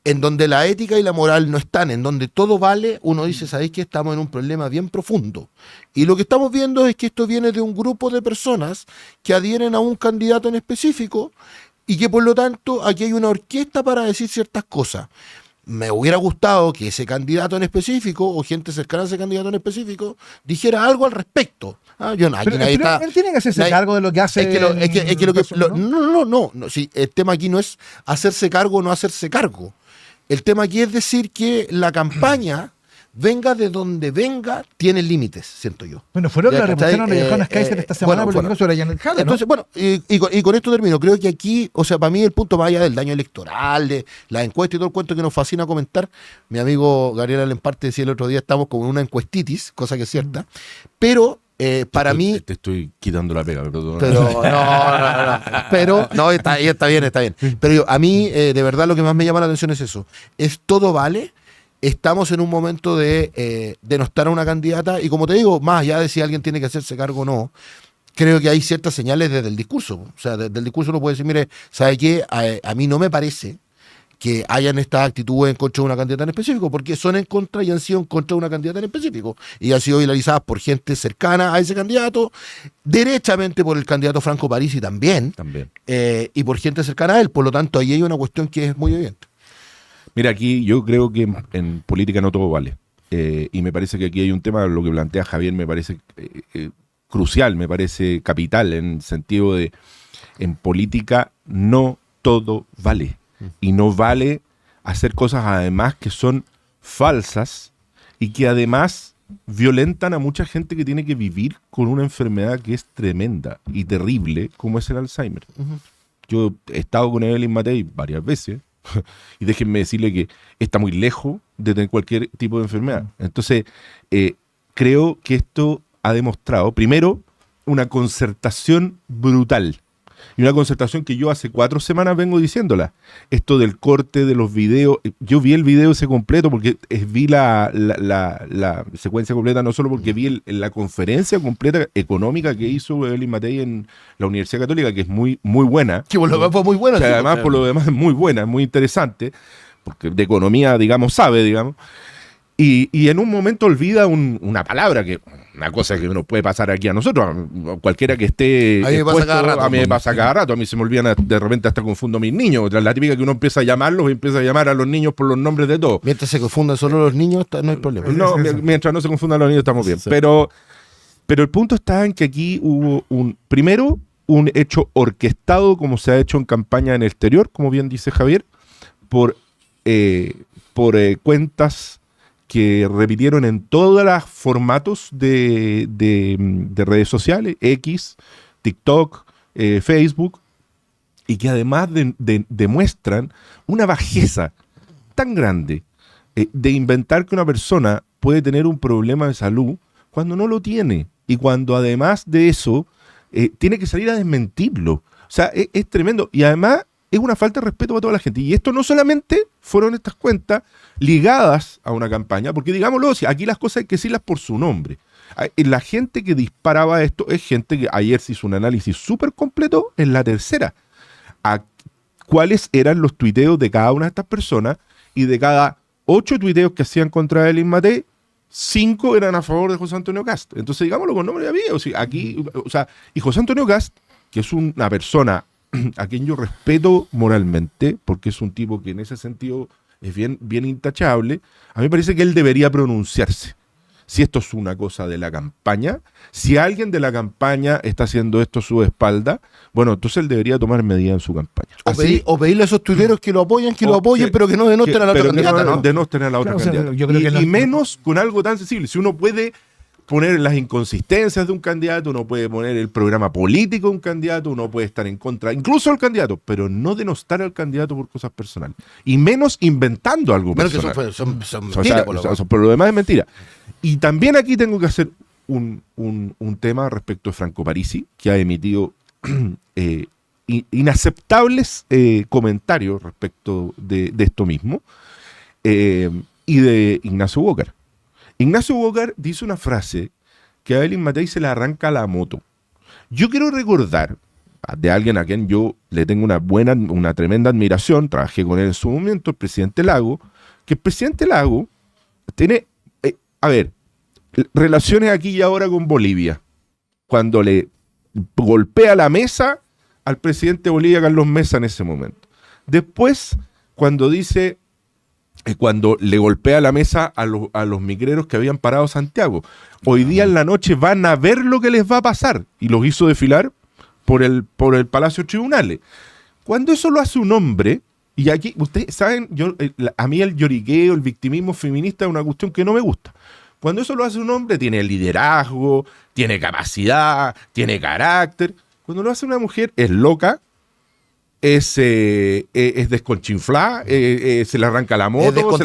en donde la ética y la moral no están, en donde todo vale, uno dice, ¿sabéis que estamos en un problema bien profundo? Y lo que estamos viendo es que esto viene de un grupo de personas que adhieren a un candidato en específico y que por lo tanto aquí hay una orquesta para decir ciertas cosas. Me hubiera gustado que ese candidato en específico o gente cercana a ese candidato en específico dijera algo al respecto. Él tiene que hacerse cargo de lo que hace. No. Sí, el tema aquí no es hacerse cargo o no hacerse cargo. El tema aquí es decir que la campaña, venga de donde venga, tiene límites, siento yo. Bueno, fueron la revolución de Johannes Kaiser esta semana por lo que sobre Janet Hader, ¿no? Entonces, bueno, y con esto termino. Creo que aquí, o sea, para mí el punto más allá del daño electoral, de la encuesta y todo el cuento que nos fascina comentar, mi amigo Gabriel Alemparte decía el otro día, estamos con una encuestitis, cosa que es cierta, pero para mí... Te estoy quitando la pega, pero no. Pero, no, está bien. Pero a mí, de verdad, lo que más me llama la atención es eso. Es todo vale. Estamos en un momento de denostar a una candidata y como te digo, más allá de si alguien tiene que hacerse cargo o no, creo que hay ciertas señales desde el discurso. O sea, desde el discurso uno puede decir, mire, ¿sabe qué? A mí no me parece que hayan estas actitudes en contra de una candidata en específico, porque son en contra y han sido en contra de una candidata en específico. Y han sido viralizadas por gente cercana a ese candidato, derechamente por el candidato Franco Parisi también. Y por gente cercana a él. Por lo tanto, ahí hay una cuestión que es muy evidente. Mira, aquí yo creo que en política no todo vale. Y me parece que aquí hay un tema, lo que plantea Javier me parece crucial, me parece capital, en el sentido de, en política no todo vale. Y no vale hacer cosas además que son falsas y que además violentan a mucha gente que tiene que vivir con una enfermedad que es tremenda y terrible, como es el Alzheimer. Yo he estado con Evelyn Matei varias veces y déjenme decirle que está muy lejos de tener cualquier tipo de enfermedad. Entonces, creo que esto ha demostrado, primero, una concertación brutal. Y una concertación que yo hace 4 semanas vengo diciéndola. Esto del corte de los videos. Yo vi el video ese completo porque vi la secuencia completa, no solo porque vi la conferencia completa económica que hizo Evelyn Matei en la Universidad Católica, que es muy, muy buena. Que por lo demás fue muy buena. O sea, sí, además, claro. por lo demás, es muy buena, es muy interesante, porque de economía, digamos, sabe, digamos. Y en un momento olvida una palabra, una cosa que nos puede pasar aquí a nosotros, a cualquiera que esté A mí me pasa cada rato. a mí me pasa cada rato, a mí se me olvidan, de repente hasta confundo a mis niños, la típica que uno empieza a llamarlos y empieza a llamar a los niños por los nombres de todos. Mientras se confundan solo los niños, no hay problema. No, mientras no se confundan los niños estamos bien. Sí. Pero el punto está en que aquí hubo primero un hecho orquestado, como se ha hecho en campaña en el exterior, como bien dice Javier, por cuentas que repitieron en todos los formatos de redes sociales, X, TikTok, Facebook, y que además demuestran una bajeza tan grande de inventar que una persona puede tener un problema de salud cuando no lo tiene, y cuando además de eso tiene que salir a desmentirlo. O sea, es tremendo, y además es una falta de respeto para toda la gente. Y esto no solamente fueron estas cuentas ligadas a una campaña, porque digámoslo, aquí las cosas hay que decirlas por su nombre. La gente que disparaba esto es gente que ayer se hizo un análisis súper completo en La Tercera. A cuáles eran los tuiteos de cada una de estas personas, y de cada 8 tuiteos que hacían contra Evelyn Matei, 5 eran a favor de José Antonio Kast. Entonces, digámoslo con nombre y apellido. Y José Antonio Kast, que es una persona a quien yo respeto moralmente, porque es un tipo que en ese sentido es bien, bien intachable, a mí me parece que él debería pronunciarse. Si esto es una cosa de la campaña, si alguien de la campaña está haciendo esto a su espalda, bueno, entonces él debería tomar medidas en su campaña. O pedirle a esos tuiteros que lo apoyen, pero que no denoten a la otra candidata, ¿no? Denoten a la otra Claro, o sea, candidata. yo creo que Y menos con algo tan sensible. Si uno puede poner las inconsistencias de un candidato, uno puede poner el programa político de un candidato, uno puede estar en contra, incluso del candidato, pero no denostar al candidato por cosas personales. Y menos inventando algo Menos que personal. son O sea, mentiras, por lo menos. por lo demás es mentira. Y también aquí tengo que hacer un tema respecto de Franco Parisi, que ha emitido inaceptables comentarios respecto de esto mismo, y de Ignacio Walker. Ignacio Walker dice una frase que a Evelyn Matei se le arranca la moto. Yo quiero recordar de alguien a quien yo le tengo una tremenda admiración, trabajé con él en su momento, el presidente Lago, que el presidente Lago tiene, relaciones aquí y ahora con Bolivia. Cuando le golpea la mesa al presidente de Bolivia, Carlos Mesa, en ese momento. Después, cuando dice... cuando le golpea la mesa a los migreros que habían parado Santiago. Hoy día en la noche van a ver lo que les va a pasar. Y los hizo desfilar por el Palacio de Tribunales. Cuando eso lo hace un hombre, y aquí, ustedes saben, a mí el lloriqueo, el victimismo feminista es una cuestión que no me gusta. Cuando eso lo hace un hombre, tiene liderazgo, tiene capacidad, tiene carácter. Cuando lo hace una mujer, es loca, es desconchinflada, se le arranca la moto,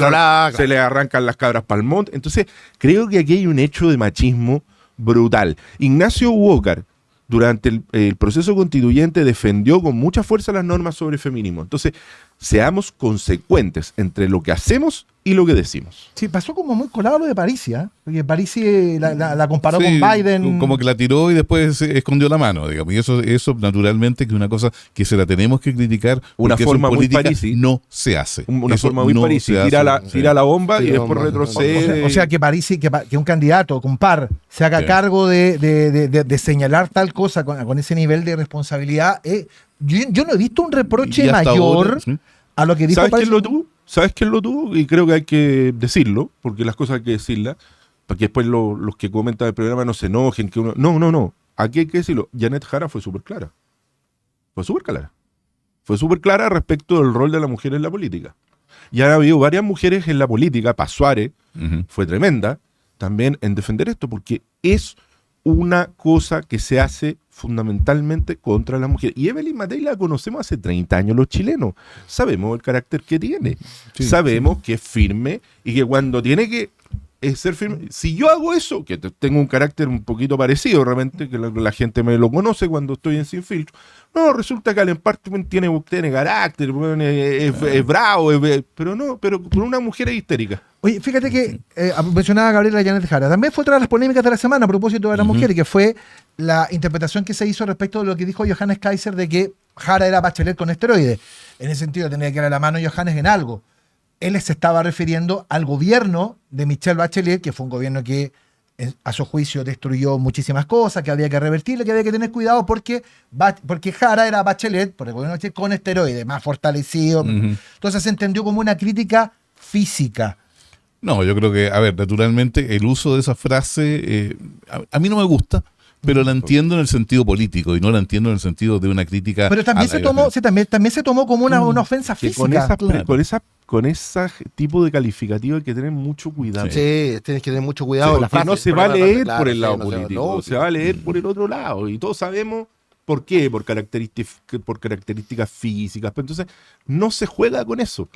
se le arrancan las cabras pa'l monte. Entonces, creo que aquí hay un hecho de machismo brutal. Ignacio Walker, durante el proceso constituyente, defendió con mucha fuerza las normas sobre feminismo. Entonces, seamos consecuentes entre lo que hacemos y lo que decimos. Sí, pasó como muy colado lo de Parisi, ¿eh? Porque Parisi la comparó Sí, con Biden. como que la tiró y después escondió la mano, digamos. Y eso naturalmente que es una cosa que se la tenemos que criticar. Una porque eso forma en muy política Parisi. no se hace. Una Eso forma muy no Parisi. se Tira hace. la bomba y Sí, después bomba. retrocede. O sea, que Parisi, que un candidato, con par, se haga Sí. cargo de señalar tal cosa con ese nivel de responsabilidad. Yo no he visto un reproche Y hasta mayor ahora, ¿sí? a lo que dijo ¿Sabes Parisi. quién lo tuvo? ¿Sabes quién lo tuvo? Y creo que hay que decirlo, porque las cosas hay que decirlas, para que después los que comentan el programa no se enojen. Que uno... No. Aquí hay que decirlo. Janet Jara fue súper clara. Fue súper clara respecto del rol de la mujer en la política. Y han habido varias mujeres en la política. Paz Suárez Ujú. fue tremenda. también en defender esto, porque es una cosa que se hace fundamentalmente contra la mujer. Y Evelyn Matei la conocemos hace 30 años los chilenos. Sabemos el carácter que tiene. Sabemos que es firme y que cuando tiene que ser firme. Si yo hago eso, que tengo un carácter un poquito parecido, realmente, que la gente me lo conoce cuando estoy en Sin Filtro. No, resulta que Allen Parkman tiene carácter, es bravo, pero con una mujer es histérica. Oye, fíjate que mencionaba a Gabriela Llanet Jara. También fue otra de las polémicas de la semana a propósito de la mujer, que fue la interpretación que se hizo respecto de lo que dijo Johannes Kaiser de que Jara era Bachelet con esteroides. En ese sentido, tenía que dar la mano Johannes en algo. Él se estaba refiriendo al gobierno de Michelle Bachelet, que fue un gobierno que, a su juicio, destruyó muchísimas cosas, que había que revertirlo, que había que tener cuidado porque Jara era Bachelet, por el gobierno de Bachelet, con esteroides, más fortalecido. Entonces se entendió como una crítica física. No, yo creo que, a ver, naturalmente el uso de esa frase a mí no me gusta, pero la entiendo en el sentido político y no la entiendo en el sentido de una crítica. Pero también también se tomó como una ofensa física. Con ese tipo de calificativo hay que tener mucho cuidado. Sí, tienes que tener mucho cuidado. Porque no se va a leer por el lado político, se va a leer por el otro lado. Y todos sabemos por qué, por características físicas. Pero entonces, no se juega con eso.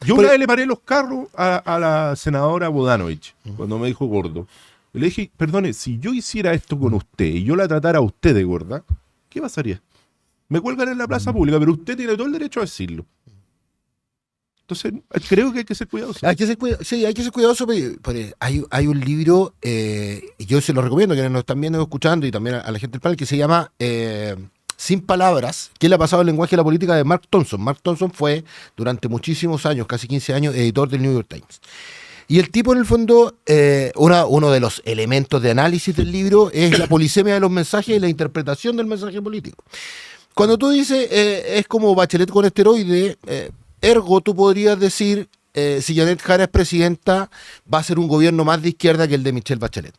Yo una vez le paré los carros a la senadora Bodanovich, cuando me dijo gordo. Le dije, perdone, si yo hiciera esto con usted y yo la tratara a usted de gorda, ¿qué pasaría? Me cuelgan en la plaza pública, pero usted tiene todo el derecho a decirlo. Entonces, creo que hay que ser cuidadoso. Hay que ser cuidadoso, porque hay un libro, y yo se lo recomiendo, que nos están viendo y escuchando, y también a la gente del panel, que se llama Sin Palabras, que le ha pasado el lenguaje de la política de Mark Thompson. Mark Thompson fue, durante muchísimos años, casi 15 años, editor del New York Times. Y el tipo, en el fondo, uno de los elementos de análisis del libro es la polisemia de los mensajes y la interpretación del mensaje político. Cuando tú dices, es como Bachelet con esteroide, ergo tú podrías decir, si Llanet Jara es presidenta, va a ser un gobierno más de izquierda que el de Michelle Bachelet.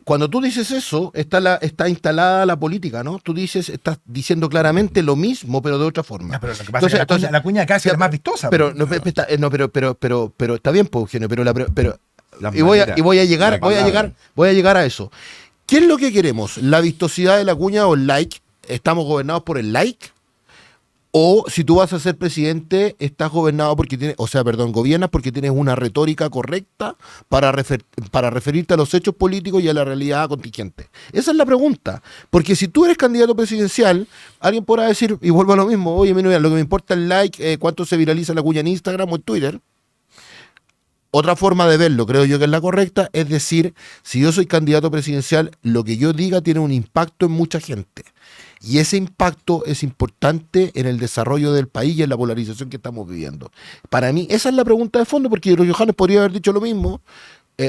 Cuando tú dices eso, está instalada la política, ¿no? Tú estás diciendo claramente lo mismo, pero de otra forma. No, pero lo que pasa es que la cuña casi es más vistosa. Pero está bien, pues, Eugenio, voy a llegar a eso. ¿Qué es lo que queremos? ¿La vistosidad de la cuña o el like? ¿Estamos gobernados por el like? O si tú vas a ser presidente, estás gobernado gobiernas porque tienes una retórica correcta para referirte a los hechos políticos y a la realidad contingente. Esa es la pregunta. Porque si tú eres candidato presidencial, alguien podrá decir, y vuelvo a lo mismo, oye, mira, lo que me importa es el like, cuánto se viraliza la cuña en Instagram o en Twitter. Otra forma de verlo, creo yo que es la correcta, es decir, si yo soy candidato presidencial, lo que yo diga tiene un impacto en mucha gente. Y ese impacto es importante en el desarrollo del país y en la polarización que estamos viviendo. Para mí, esa es la pregunta de fondo, porque los Johannes podría haber dicho lo mismo,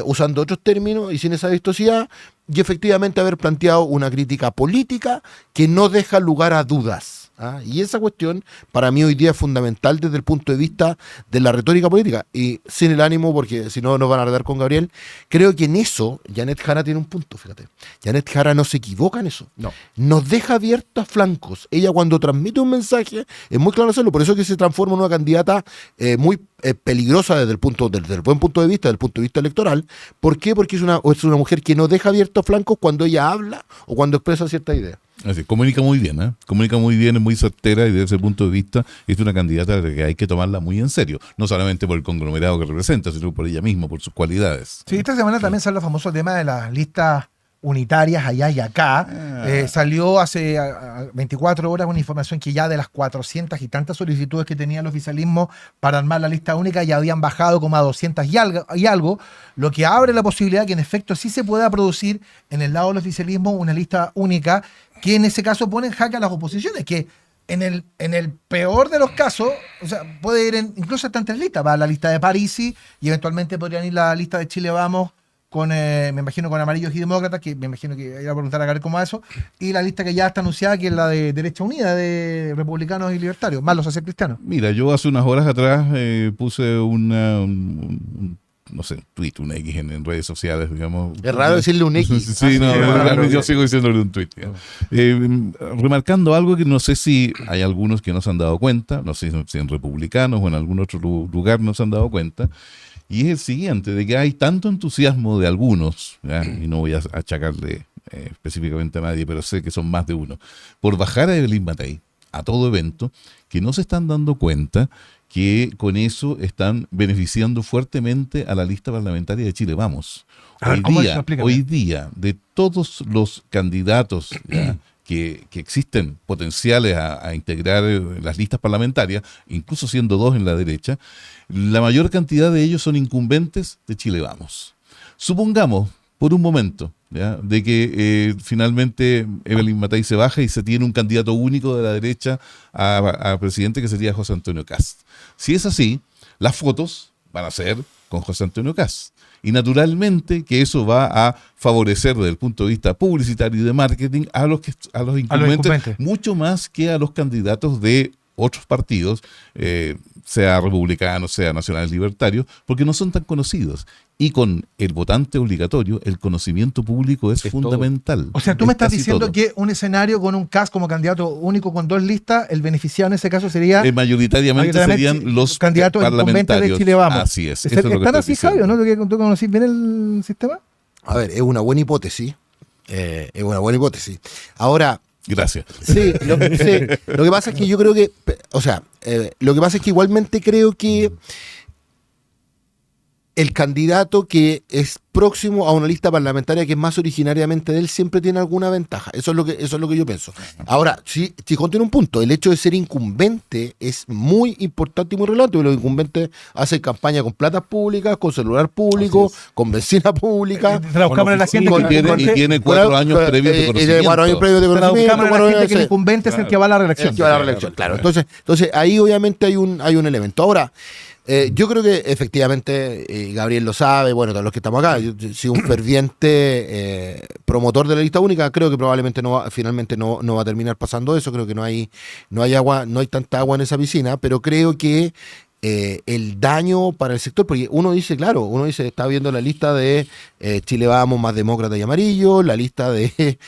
usando otros términos y sin esa vistosidad, y efectivamente haber planteado una crítica política que no deja lugar a dudas. Y esa cuestión para mí hoy día es fundamental desde el punto de vista de la retórica política, y sin el ánimo, porque si no nos van a arder con Gabriel, creo que en eso Llanet Jara tiene un punto, fíjate. Llanet Jara no se equivoca en eso, nos deja abiertos flancos. Ella, cuando transmite un mensaje, es muy claro hacerlo, por eso es que se transforma en una candidata muy peligrosa desde el buen punto de vista, desde el punto de vista electoral. ¿Por qué? Porque es una mujer que no deja abiertos flancos cuando ella habla o cuando expresa cierta idea. Así, comunica muy bien, comunica muy bien, es muy certera, y desde ese punto de vista es una candidata que hay que tomarla muy en serio, no solamente por el conglomerado que representa, sino por ella misma, por sus cualidades. Sí, esta semana también salió el famoso tema de las listas unitarias allá y acá. Salió hace 24 horas una información que ya de las 400 y tantas solicitudes que tenía el oficialismo para armar la lista única ya habían bajado como a 200 y algo, lo que abre la posibilidad que en efecto sí se pueda producir en el lado del oficialismo una lista única, que en ese caso pone en jaque a las oposiciones, que en el peor de los casos, o sea, puede ir incluso hasta en 3 listas, va a la lista de Parisi y eventualmente podrían ir la lista de Chile Vamos con, me imagino, con Amarillos y Demócratas, que me imagino que iba a preguntar a Gabriel cómo es eso, y la lista que ya está anunciada, que es la de Derecha Unida, de Republicanos y Libertarios, más los Social Cristianos. Mira, yo hace unas horas atrás puse un no sé, tweet, un X en redes sociales, digamos. Es raro decirle un X. Sí, no, claro. yo sigo diciéndole un tweet. Remarcando algo que no sé si hay algunos que no se han dado cuenta, no sé si en republicanos o en algún otro lugar no se han dado cuenta, y es el siguiente, de que hay tanto entusiasmo de algunos, ¿ya? Y no voy a achacarle específicamente a nadie, pero sé que son más de uno, por bajar a Evelyn Matei a todo evento, que no se están dando cuenta que con eso están beneficiando fuertemente a la lista parlamentaria de Chile Vamos. A ver, ¿cómo es eso? Explícame. Hoy día, de todos los candidatos ¿ya? que existen potenciales a integrar las listas parlamentarias, incluso siendo dos en la derecha, la mayor cantidad de ellos son incumbentes de Chile Vamos. Supongamos, por un momento, ¿ya? De que finalmente Evelyn Matei se baja y se tiene un candidato único de la derecha a presidente, que sería José Antonio Kast. Si es así, las fotos van a ser con José Antonio Kast. Y naturalmente que eso va a favorecer desde el punto de vista publicitario y de marketing a los incumbentes, mucho más que a los candidatos de otros partidos, sea republicanos, sea nacionales libertarios, porque no son tan conocidos. Y con el votante obligatorio, el conocimiento público es fundamental. Todo. O sea, tú me estás diciendo todo. que un escenario con un Kast como candidato único con dos listas, el beneficiado en ese caso sería... mayoritariamente serían los candidatos parlamentarios de Chile Vamos. Así es. Eso es lo que ¿Están estoy así, Fabio, diciendo. no? ¿Tú conocís bien el sistema? A ver, es una buena hipótesis. Es una buena hipótesis. Ahora... Gracias. Sí, lo que pasa es que yo creo que... O sea, lo que pasa es que igualmente creo que el candidato que es próximo a una lista parlamentaria que es más originariamente de él siempre tiene alguna ventaja. Eso es lo que yo pienso. Ahora, sí, tiene un punto. El hecho de ser incumbente es muy importante y muy relevante, porque los incumbentes hacen campaña con platas públicas, con celular público, con benzina pública. Se la buscamos en la siguiente. Y tiene 4 años previos de conocimiento. 4 años previos de Se la conocimiento. buscamos en la gente que el incumbente es el que va a la reelección. El que va a la reelección, claro. Entonces ahí obviamente hay un elemento. Ahora, yo creo que efectivamente, Gabriel lo sabe, bueno, todos los que estamos acá, yo soy un ferviente promotor de la lista única. Creo que probablemente finalmente no va a terminar pasando eso. Creo que no hay agua, no hay tanta agua en esa piscina, pero creo que el daño para el sector, porque uno dice, está viendo la lista de Chile Vamos, Más Demócrata y Amarillo, la lista de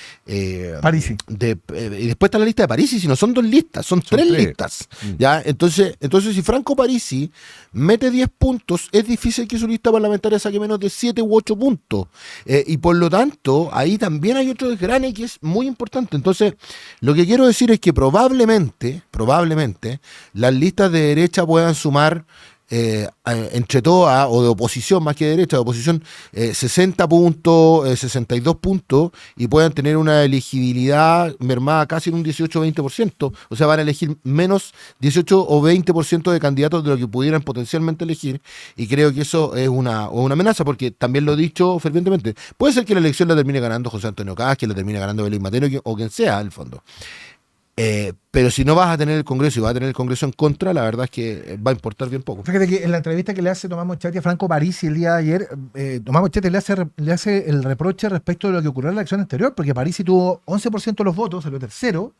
Parisi. Y después está la lista de Parisi, si no son 2 listas, son 3 listas. ¿Ya? Entonces, si Franco Parisi mete 10 puntos, es difícil que su lista parlamentaria saque menos de 7 u 8 puntos. Y por lo tanto, ahí también hay otro desgrane que es muy importante. Entonces, lo que quiero decir es que probablemente, las listas de derecha puedan sumar entre todas, o de oposición más que de derecha, de oposición, 60 puntos, 62 puntos, y puedan tener una elegibilidad mermada casi en un 18-20%. O sea, van a elegir menos 18 o 20% de candidatos de lo que pudieran potencialmente elegir, y creo que eso es una amenaza, porque también lo he dicho fervientemente. Puede ser que la elección la termine ganando José Antonio Kast, que la termine ganando Evelyn Matei, o quien sea, en el fondo. Pero si no vas a tener el Congreso y vas a tener el Congreso en contra, la verdad es que va a importar bien poco. Fíjate que en la entrevista que le hace Tomás Moschetti a Franco Parisi el día de ayer, Tomás Moschetti le hace el reproche respecto de lo que ocurrió en la elección anterior, porque Parisi tuvo 11% de los votos, salió tercero,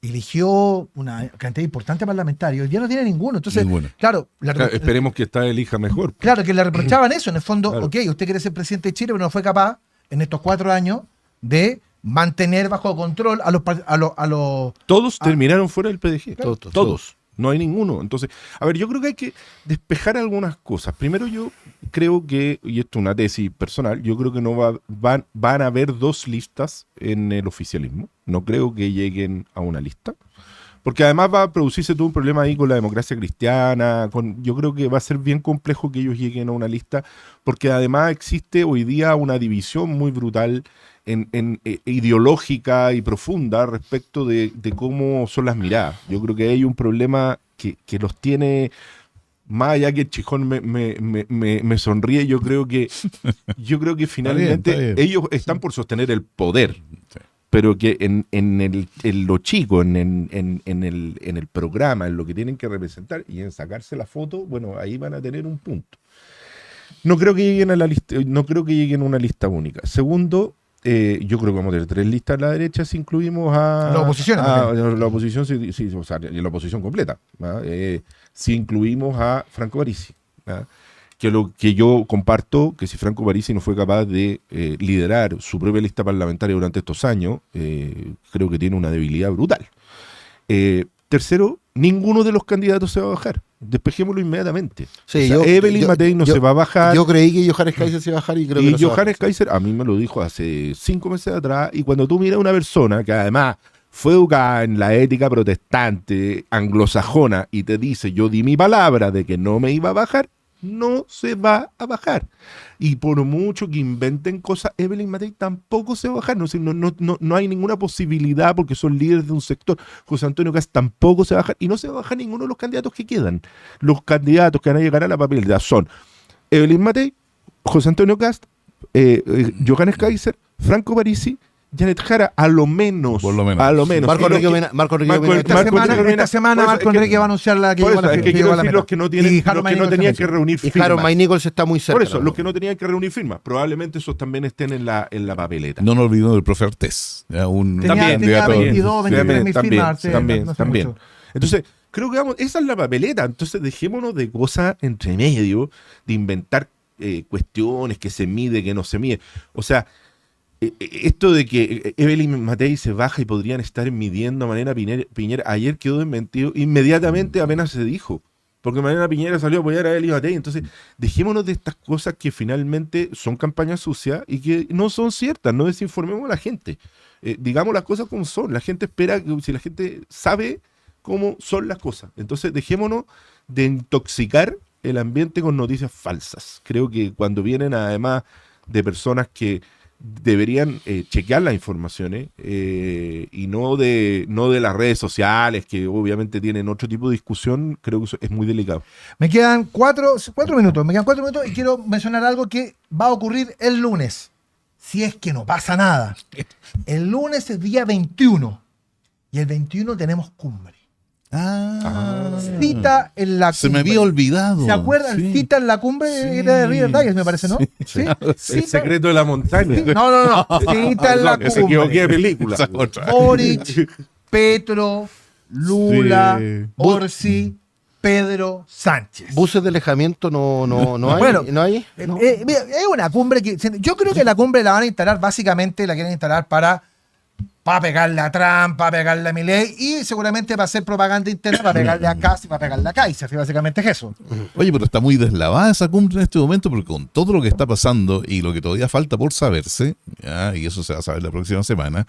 eligió una cantidad importante de parlamentarios, ya no tiene ninguno. Entonces, claro, esperemos que esta elija mejor. Claro, que le reprochaban eso, en el fondo, claro. Ok, usted quiere ser presidente de Chile, pero no fue capaz en estos 4 años de mantener bajo control a los... Todos terminaron fuera del PDG. Claro, todos. No hay ninguno. Entonces, a ver, yo creo que hay que despejar algunas cosas. Primero, yo creo que, y esto es una tesis personal, yo creo que no van a haber 2 listas en el oficialismo. No creo que lleguen a una lista. Porque además va a producirse todo un problema ahí con la democracia cristiana. Yo creo que va a ser bien complejo que ellos lleguen a una lista, porque además existe hoy día una división muy brutal ideológica y profunda respecto de cómo son las miradas. Yo creo que hay un problema que los tiene, más allá que el Chijón me sonríe, yo creo que finalmente está bien. ellos están por sostener el poder. Sí. Pero que en lo chico, en el programa, en lo que tienen que representar y en sacarse la foto, bueno, ahí van a tener un punto. No creo que lleguen a la lista, no creo que lleguen a una lista única. Segundo, yo creo que vamos a tener 3 listas a la derecha si incluimos a la oposición. La oposición, sí, o sea, la oposición completa, si incluimos a Franco Parisi. que lo que yo comparto, que si Franco Parisi no fue capaz de liderar su propia lista parlamentaria durante estos años, creo que tiene una debilidad brutal. Tercero, ninguno de los candidatos se va a bajar. Despejémoslo inmediatamente. Sí, Evelyn Matei no se va a bajar. Yo creí que Johannes Kaiser se iba a bajar y creo que Y no se va a Johannes bajar. Kaiser a mí me lo dijo hace 5 meses atrás, y cuando tú miras a una persona que además fue educada en la ética protestante, anglosajona, y te dice, yo di mi palabra de que no me iba a bajar, no se va a bajar. Y por mucho que inventen cosas, Evelyn Matei tampoco se va a bajar. No hay ninguna posibilidad porque son líderes de un sector. José Antonio Kast tampoco se va a bajar. Y no se va a bajar ninguno de los candidatos que quedan. Los candidatos que van a llegar a la papeleta son Evelyn Matei, José Antonio Kast, Johannes Kaiser, Franco Parisi, Janet Jara, a lo menos. Por lo menos. A lo menos. Marco Y los Enrique que- Mena- Marco Enrique Marco- Mena- Esta Marco semana, Enrique esta semana Por eso Marco es que- Enrique va a anunciar la que Por llegó a eso, la es que quiero llegó a la decir meta. los que no tienen, Y los Harold que no Maynicolls tenían también. que reunir Y firmas. Harold Maynicolls está muy cerca. Por eso, ¿no? los que no tenían que reunir firmas, probablemente esos también estén en la papeleta. No nos olvidemos del profe Artés. Un Tenía candidato- 22, 23 mil firmas. También. Entonces, creo que esa es la papeleta. Entonces, dejémonos de cosas entre medio, de inventar cuestiones, que se mide, que no se mide. O sea, esto de que Evelyn Matei se baja y podrían estar midiendo a Mariana Piñera, ayer quedó desmentido inmediatamente apenas se dijo. Porque Mariana Piñera salió a apoyar a Evelyn Matei. Entonces, dejémonos de estas cosas que finalmente son campañas sucias y que no son ciertas. No desinformemos a la gente. Digamos las cosas como son. La gente espera, si la gente sabe cómo son las cosas. Entonces, dejémonos de intoxicar el ambiente con noticias falsas. Creo que cuando vienen además de personas que deberían chequear las informaciones y no de las redes sociales, que obviamente tienen otro tipo de discusión, creo que eso es muy delicado. Me quedan 4 minutos. Me quedan 4 minutos y quiero mencionar algo que va a ocurrir el lunes. Si es que no pasa nada. El lunes es día 21. Y el 21 tenemos cumbre. Cita en la cumbre. Se me había olvidado. ¿Se acuerdan? Sí. Cita en la cumbre era de River Tigers, me parece, ¿no? Sí. El secreto de la montaña. No. Cita en la Se equivoqué de cumbre. película. Esa es otra. Boric, Petro, Lula, Sí. Orsi, Pedro Sánchez. Buses de alejamiento no hay. Bueno, ¿No hay? No. Mira, es una cumbre que. Yo creo que la cumbre la van a instalar, básicamente la quieren instalar para pegarle a Trump, para pegarle a Milei y seguramente para hacer propaganda interna, para pegarle a Kass y para pegarle a Kaiser. Básicamente es eso. Oye, pero está muy deslavada esa cumbre en este momento porque con todo lo que está pasando y lo que todavía falta por saberse, ¿ya? Y eso se va a saber la próxima semana,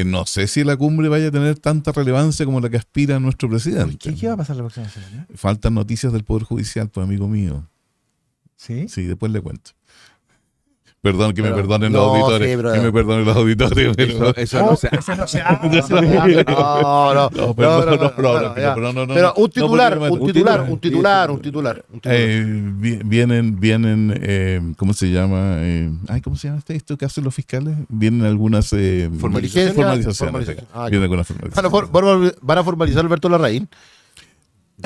no sé si la cumbre vaya a tener tanta relevancia como la que aspira nuestro presidente. ¿Qué va a pasar la próxima semana? Faltan noticias del Poder Judicial, pues amigo mío. ¿Sí? Sí, después le cuento. Perdón, que me Pero- perdonen no, los auditores. sí, pero- que me perdonen los auditores. Pero, Eso no se Ese no se hace. No, perdón, ya. no. Pero un titular, No, un titular. Vienen, ¿cómo se llama? ¿Cómo se llama esto que hacen los fiscales? Vienen algunas formalizaciones. Formalización. Vienen algunas formalizaciones. Van a formalizar Alberto Larraín.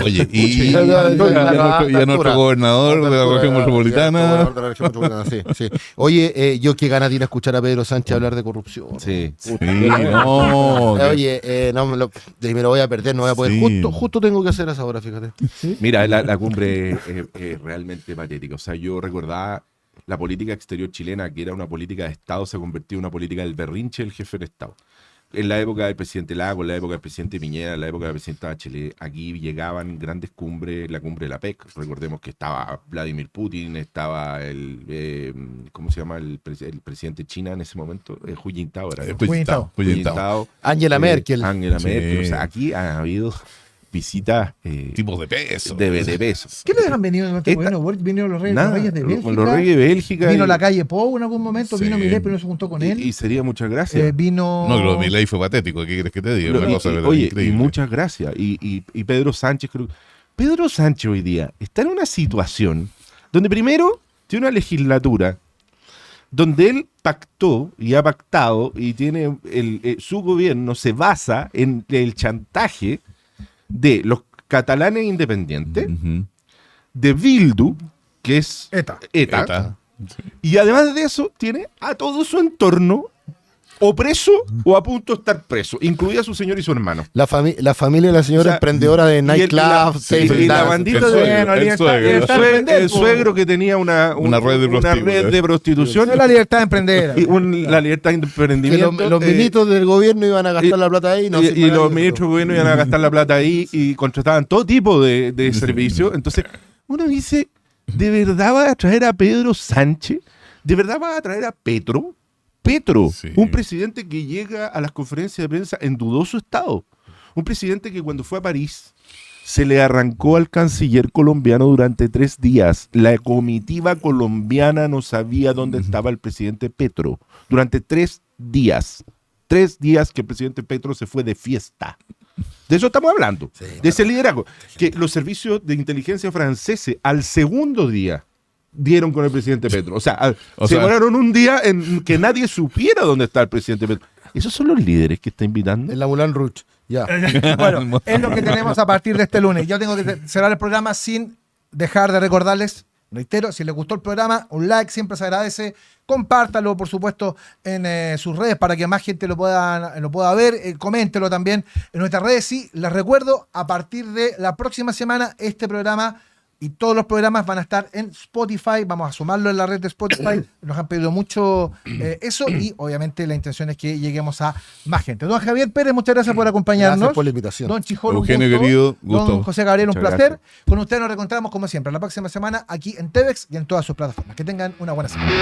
Oye, y Ya, a nuestro gobernador de la región metropolitana. Sí. Oye, yo qué ganas de ir a escuchar a Pedro Sánchez hablar de corrupción. Sí. Sí, no. Oye, no me lo voy a perder, no voy a poder. Sí. Justo tengo que hacer esa hora, fíjate. Mira, la cumbre es realmente patética. O sea, yo recordaba la política exterior chilena, que era una política de Estado, se convirtió en una política del berrinche del jefe de Estado. En la época del presidente Lago, en la época del presidente Piñera, en la época del presidente Bachelet, aquí llegaban grandes cumbres, la cumbre de la PEC. Recordemos que estaba Vladimir Putin, estaba ¿cómo se llama? El presidente de China en ese momento, Hu Jintao. Hu Jintao. Angela Merkel. Angela Sí. Merkel. O sea, aquí ha habido visitas Tipos de peso. de pesos. ¿Qué les han venido en este Esta- gobierno? Vinieron los reyes, Nada, los reyes de Bélgica. con los reyes de Bélgica. Vino y- la calle Pou en algún momento. Sí. Vino Milei, pero no se juntó con él. Y sería muchas gracias. Vino. No, lo de Milei fue patético. ¿Qué quieres que te diga? Una cosa Oye, y increíble. muchas gracias. Y Pedro Sánchez, Pedro Sánchez hoy día está en una situación donde primero tiene una legislatura donde él pactó y ha pactado y tiene su gobierno se basa en el chantaje de los catalanes independientes, Ujú. de Bildu, que es ETA. Eta. y además de eso tiene a todo su entorno o preso o a punto de estar preso, incluida su señor y su hermano. La familia de la señora O sea, emprendedora de nightclub, y la bandita el suegro que tenía una red de prostitución. No es la libertad de emprender. Y la libertad de que emprendimiento. los ministros del gobierno iban a gastar la plata ahí. Y los ministros del gobierno iban a gastar la plata ahí y contrataban todo tipo de servicios. Entonces, uno dice, ¿de verdad va a traer a Pedro Sánchez? ¿De verdad va a traer a Petro? Sí. Un presidente que llega a las conferencias de prensa en dudoso estado. Un presidente que cuando fue a París se le arrancó al canciller colombiano durante 3 días. La comitiva colombiana no sabía dónde estaba el presidente Petro. Durante 3 días. 3 días que el presidente Petro se fue de fiesta. De eso estamos hablando. Sí, de ese liderazgo. Que los servicios de inteligencia franceses al segundo día dieron con el presidente Petro. O sea, se demoraron un día en que nadie supiera dónde está el presidente Petro. ¿Esos son los líderes que está invitando? En la Moulin Rouge. Ya. Bueno, es lo que tenemos a partir de este lunes. Yo tengo que cerrar el programa sin dejar de recordarles, reitero, si les gustó el programa, un like siempre se agradece. Compártalo, por supuesto, en sus redes para que más gente lo pueda ver. Coméntelo también en nuestras redes. Sí, les recuerdo, a partir de la próxima semana, este programa y todos los programas van a estar en Spotify. Vamos a sumarlo en la red de Spotify. Nos han pedido mucho eso y obviamente la intención es que lleguemos a más gente. Don Javier Pérez, muchas gracias por acompañarnos. Gracias por la invitación. Don Chijol, Eugenio, un gusto. querido, gusto. Don José Gabriel, un Muchas placer. gracias. Con ustedes nos reencontramos como siempre la próxima semana aquí en TVX y en todas sus plataformas. Que tengan una buena semana.